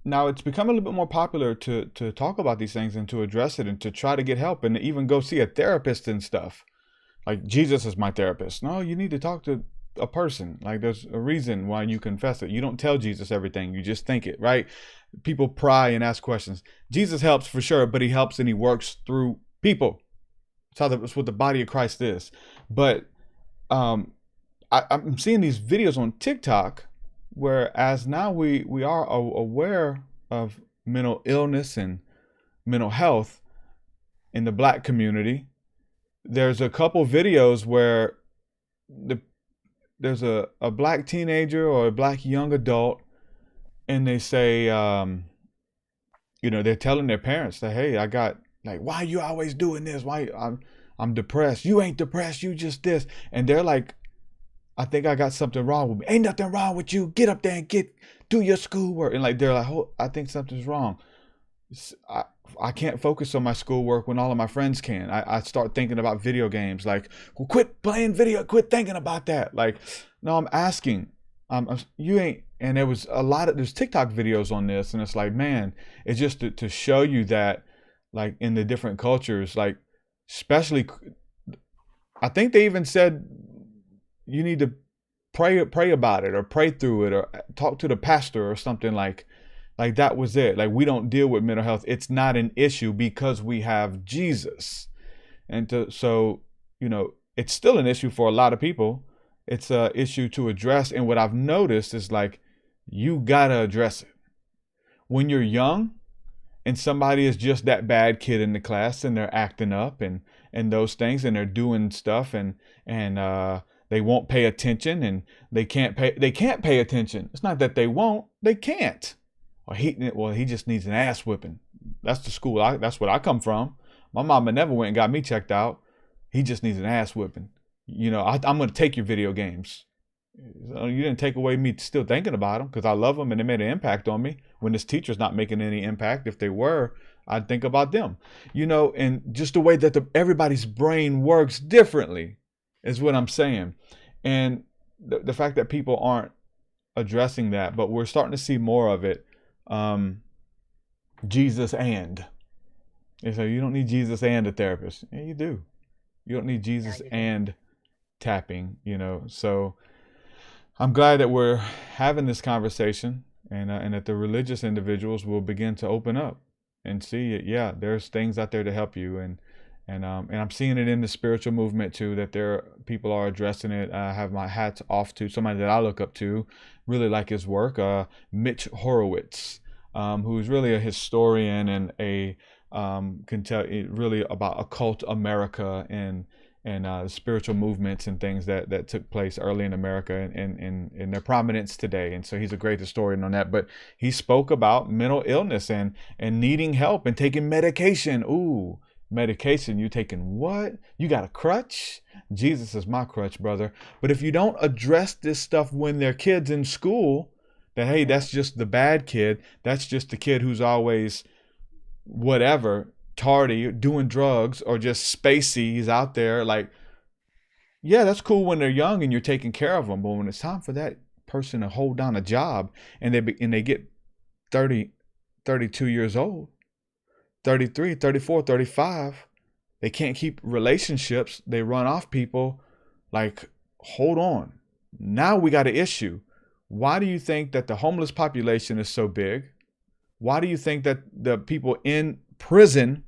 now it's become a little bit more popular to talk about these things and to address it and to try to get help and to even go see a therapist and stuff. Like, Jesus is my therapist. No, you need to talk to a person. Like, there's a reason why you confess it. You don't tell Jesus everything. You just think it, right? People pry and ask questions. Jesus helps for sure, but he helps and he works through people. That's what the body of Christ is. But I'm seeing these videos on TikTok, whereas now we are aware of mental illness and mental health in the Black community. There's a couple videos where there's a Black teenager or a Black young adult and they say, they're telling their parents that, hey, I got, like, why you always doing this? Why I'm depressed. You ain't depressed. You just this. And they're like, I think I got something wrong with me. Ain't nothing wrong with you. Get up there and do your schoolwork. And like, they're like, oh, I think something's wrong. I can't focus on my schoolwork when all of my friends can. I start thinking about video games. Like, well, quit playing quit thinking about that. Like, no, I'm asking. You ain't. And there's TikTok videos on this, and it's like, man, it's just to show you that, like, in the different cultures, like, especially, I think they even said you need to pray about it, or pray through it, or talk to the pastor or something. Like that was it. Like, we don't deal with mental health. It's not an issue because we have Jesus. And so, it's still an issue for a lot of people. It's an issue to address. And what I've noticed is, like, you gotta address it. When you're young and somebody is just that bad kid in the class and they're acting up and those things, and they're doing stuff and they won't pay attention, and they can't pay attention. It's not that they won't, they can't. Or he just needs an ass whipping. That's the school. That's what I come from. My mama never went and got me checked out. He just needs an ass whipping. I'm going to take your video games. You didn't take away me still thinking about them, because I love them and they made an impact on me. When this teacher's not making any impact, if they were, I'd think about them. And just the way that everybody's brain works differently is what I'm saying. And the fact that people aren't addressing that, but we're starting to see more of it. Jesus and. They say you don't need Jesus and a therapist. Yeah, you do. You don't need Jesus and tapping, So I'm glad that we're having this conversation, and that the religious individuals will begin to open up and see it. Yeah, there's things out there to help you, and I'm seeing it in the spiritual movement too, that people are addressing it. I have my hats off to somebody that I look up to, really like his work, Mitch Horowitz, who's really a historian and can tell really about occult America and spiritual movements and things that took place early in America and their prominence today. And so he's a great historian on that. But he spoke about mental illness and needing help and taking medication. Ooh, medication. You taking what? You got a crutch? Jesus is my crutch, brother. But if you don't address this stuff when they're kids in school, that, hey, that's just the bad kid. That's just the kid who's always whatever, tardy, doing drugs, or just spacey. He's out there, like, yeah, that's cool when they're young and you're taking care of them. But when it's time for that person to hold down a job and they get 30, 32 years old, 33, 34, 35, they can't keep relationships. They run off people. Like, hold on. Now we got an issue. Why do you think that the homeless population is so big? Why do you think that the people in prison,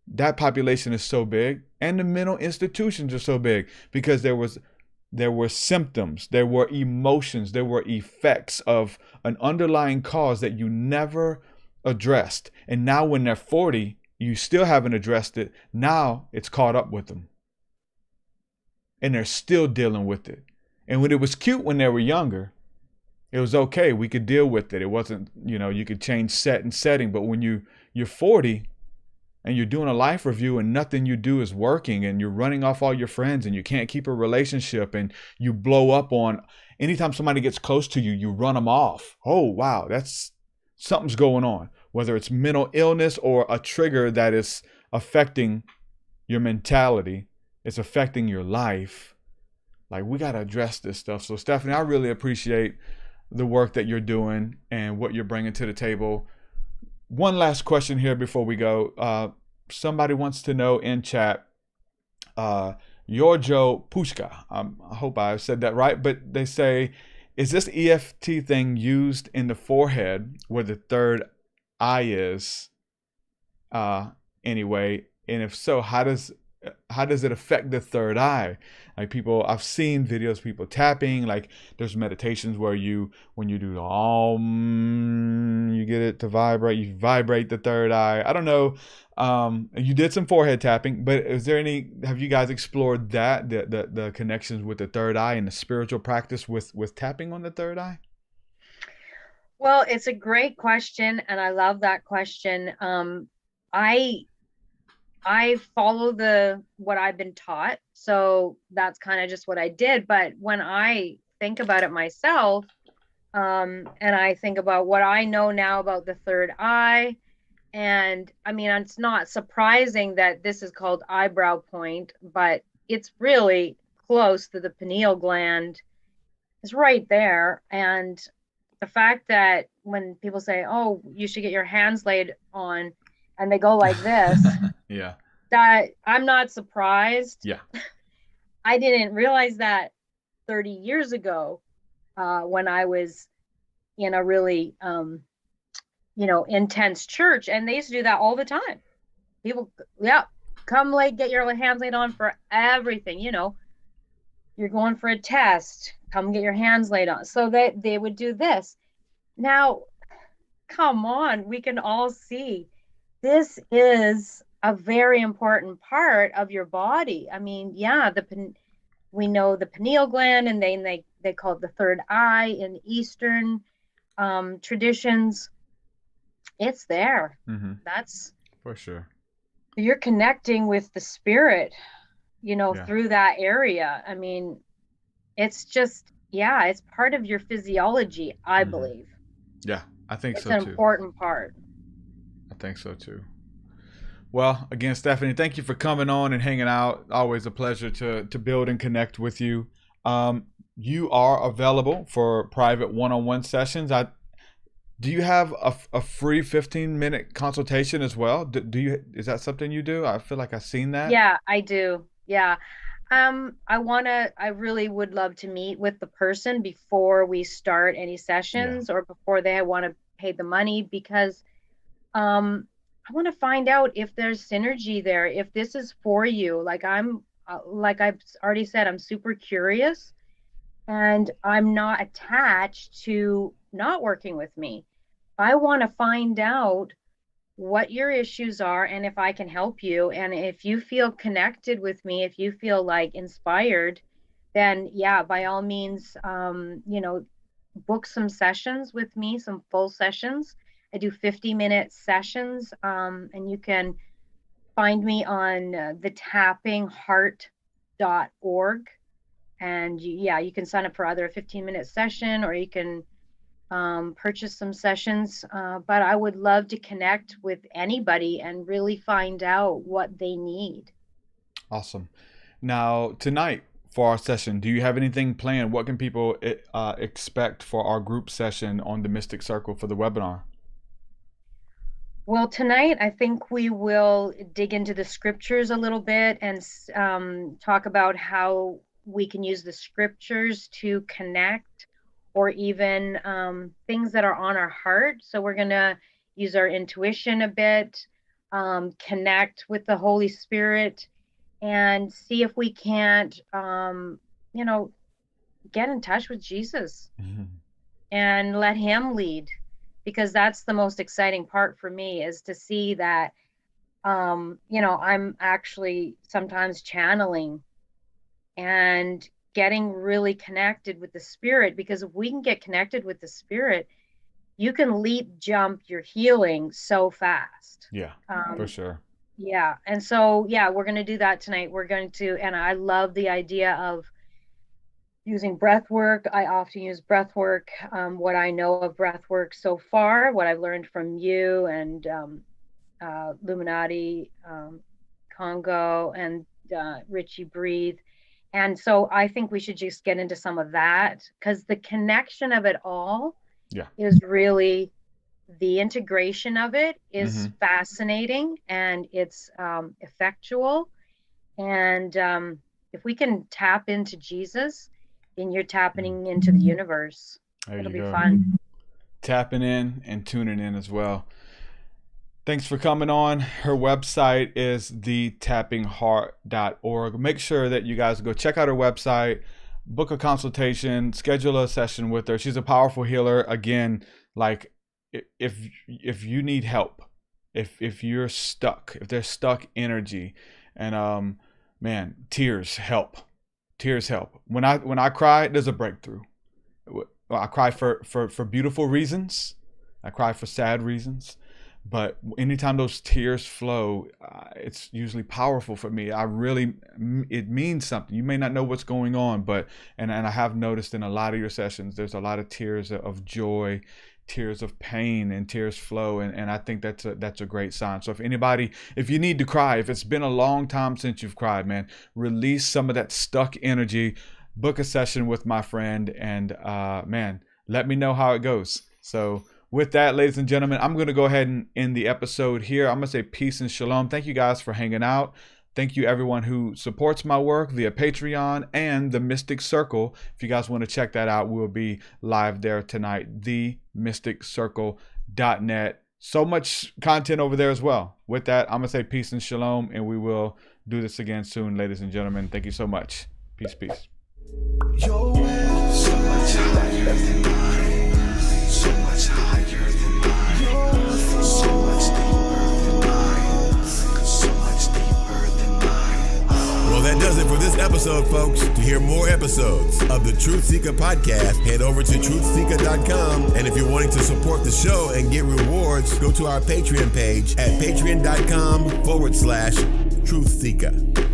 that population is so big, and the mental institutions are so big? Because there were symptoms, there were emotions, there were effects of an underlying cause that you never addressed. And now when they're 40, you still haven't addressed it. Now it's caught up with them. And they're still dealing with it. And when it was cute when they were younger, it was okay. We could deal with it. It wasn't, you could change set and setting. But when you're 40 and you're doing a life review and nothing you do is working, and you're running off all your friends, and you can't keep a relationship, and you blow up on, anytime somebody gets close to you, you run them off. Oh, wow, something's going on. Whether it's mental illness or a trigger that is affecting your mentality, it's affecting your life. Like, we got to address this stuff. So Stephanie, I really appreciate the work that you're doing and what you're bringing to the table. One last question here before we go. Somebody wants to know in chat, Yorjo Pushka, I hope I said that right, but they say, is this EFT thing used in the forehead where the third eye is? Anyway, and if so, how does it affect the third eye? Like, I've seen videos, people tapping, like there's meditations where when you do the you get it to vibrate, you vibrate the third eye. I don't know. You did some forehead tapping, but have you guys explored that, the connections with the third eye and the spiritual practice with tapping on the third eye? Well, it's a great question, and I love that question. I follow what I've been taught, so that's kind of just what I did. But when I think about it myself, and I think about what I know now about the third eye, and I mean, it's not surprising that this is called eyebrow point, but it's really close to the pineal gland. It's right there, and the fact that when people say, "Oh, you should get your hands laid on," and they go like this, Yeah. that I'm not surprised. Yeah. I didn't realize that 30 years ago, when I was in a really, intense church, and they used to do that all the time. People, yeah, come late, get your hands laid on for everything. You're going for a test, come get your hands laid on. So they would do this. Now, come on, we can all see this is a very important part of your body. I mean, yeah, we know the pineal gland, and then they call it the third eye in Eastern traditions. It's there. Mm-hmm. That's for sure. You're connecting with the spirit, Yeah. through that area. I mean, it's just, yeah, it's part of your physiology, I believe. Yeah, I think it's so an too. important part. I think so too. Well, again, Stephanie, thank you for coming on and hanging out. Always a pleasure to build and connect with you. You are available for private one-on-one sessions. Do you have a free 15-minute consultation as well? Is that something you do? I feel like I've seen that. Yeah, I do. Yeah. I really would love to meet with the person before we start any sessions, or before they want to pay the money, because I want to find out if there's synergy there, if this is for you. Like like I've already said, I'm super curious, and I'm not attached to not working with me. I want to find out what your issues are, and if I can help you. And if you feel connected with me, if you feel like inspired, then yeah, by all means, book some sessions with me, some full sessions. I do 50-minute sessions, and you can find me on thetappingheart.org. And you can sign up for either a 15-minute session, or you can purchase some sessions. But I would love to connect with anybody and really find out what they need. Awesome. Now, tonight for our session, do you have anything planned? What can people expect for our group session on the Mystic Circle for the webinar? Well, tonight I think we will dig into the scriptures a little bit and talk about how we can use the scriptures to connect, or even things that are on our heart. So we're going to use our intuition a bit, connect with the Holy Spirit, and see if we can't, get in touch with Jesus and let him lead. Because that's the most exciting part for me, is to see that, I'm actually sometimes channeling and getting really connected with the spirit. Because if we can get connected with the spirit, you can leap jump your healing so fast. Yeah, for sure. Yeah. And so, yeah, we're going to do that tonight. And I love the idea of using breath work. I often use breath work. What I know of breath work so far, what I've learned from you and Illuminati, Congo, and Richie Breathe. And so I think we should just get into some of that, because the connection of it all is really, the integration of it is fascinating, and it's effectual. And if we can tap into Jesus, then you're tapping into the universe. It'll be fun. Tapping in and tuning in as well. Thanks for coming on. Her website is thetappingheart.org. Make sure that you guys go check out her website, book a consultation, schedule a session with her. She's a powerful healer. Again, like if you need help, if you're stuck, if there's stuck energy, and tears help. Tears help. When I cry, there's a breakthrough. I cry for beautiful reasons. I cry for sad reasons. But anytime those tears flow, it's usually powerful for me. It means something. You may not know what's going on, but, and I have noticed in a lot of your sessions, there's a lot of tears of joy, tears of pain, and tears flow. And I think that's a great sign. So if you need to cry, if it's been a long time since you've cried, man, release some of that stuck energy, book a session with my friend, and man, let me know how it goes. So with that, ladies and gentlemen, I'm going to go ahead and end the episode here. I'm going to say peace and shalom. Thank you guys for hanging out. Thank you everyone who supports my work via Patreon and the Mystic Circle. If you guys want to check that out, we'll be live there tonight, themysticcircle.net. So much content over there as well. With that, I'm going to say peace and shalom, and we will do this again soon, ladies and gentlemen. Thank you so much. Peace, peace. Your will so much higher than mine, so much higher than mine, so much deeper than mine, so much deeper than mine. Well, that does it for this episode, folks. To hear more episodes of the TruthSeekah podcast, head over to TruthSeekah.com. And if you're wanting to support the show and get rewards, go to our Patreon page at patreon.com/TruthSeekah.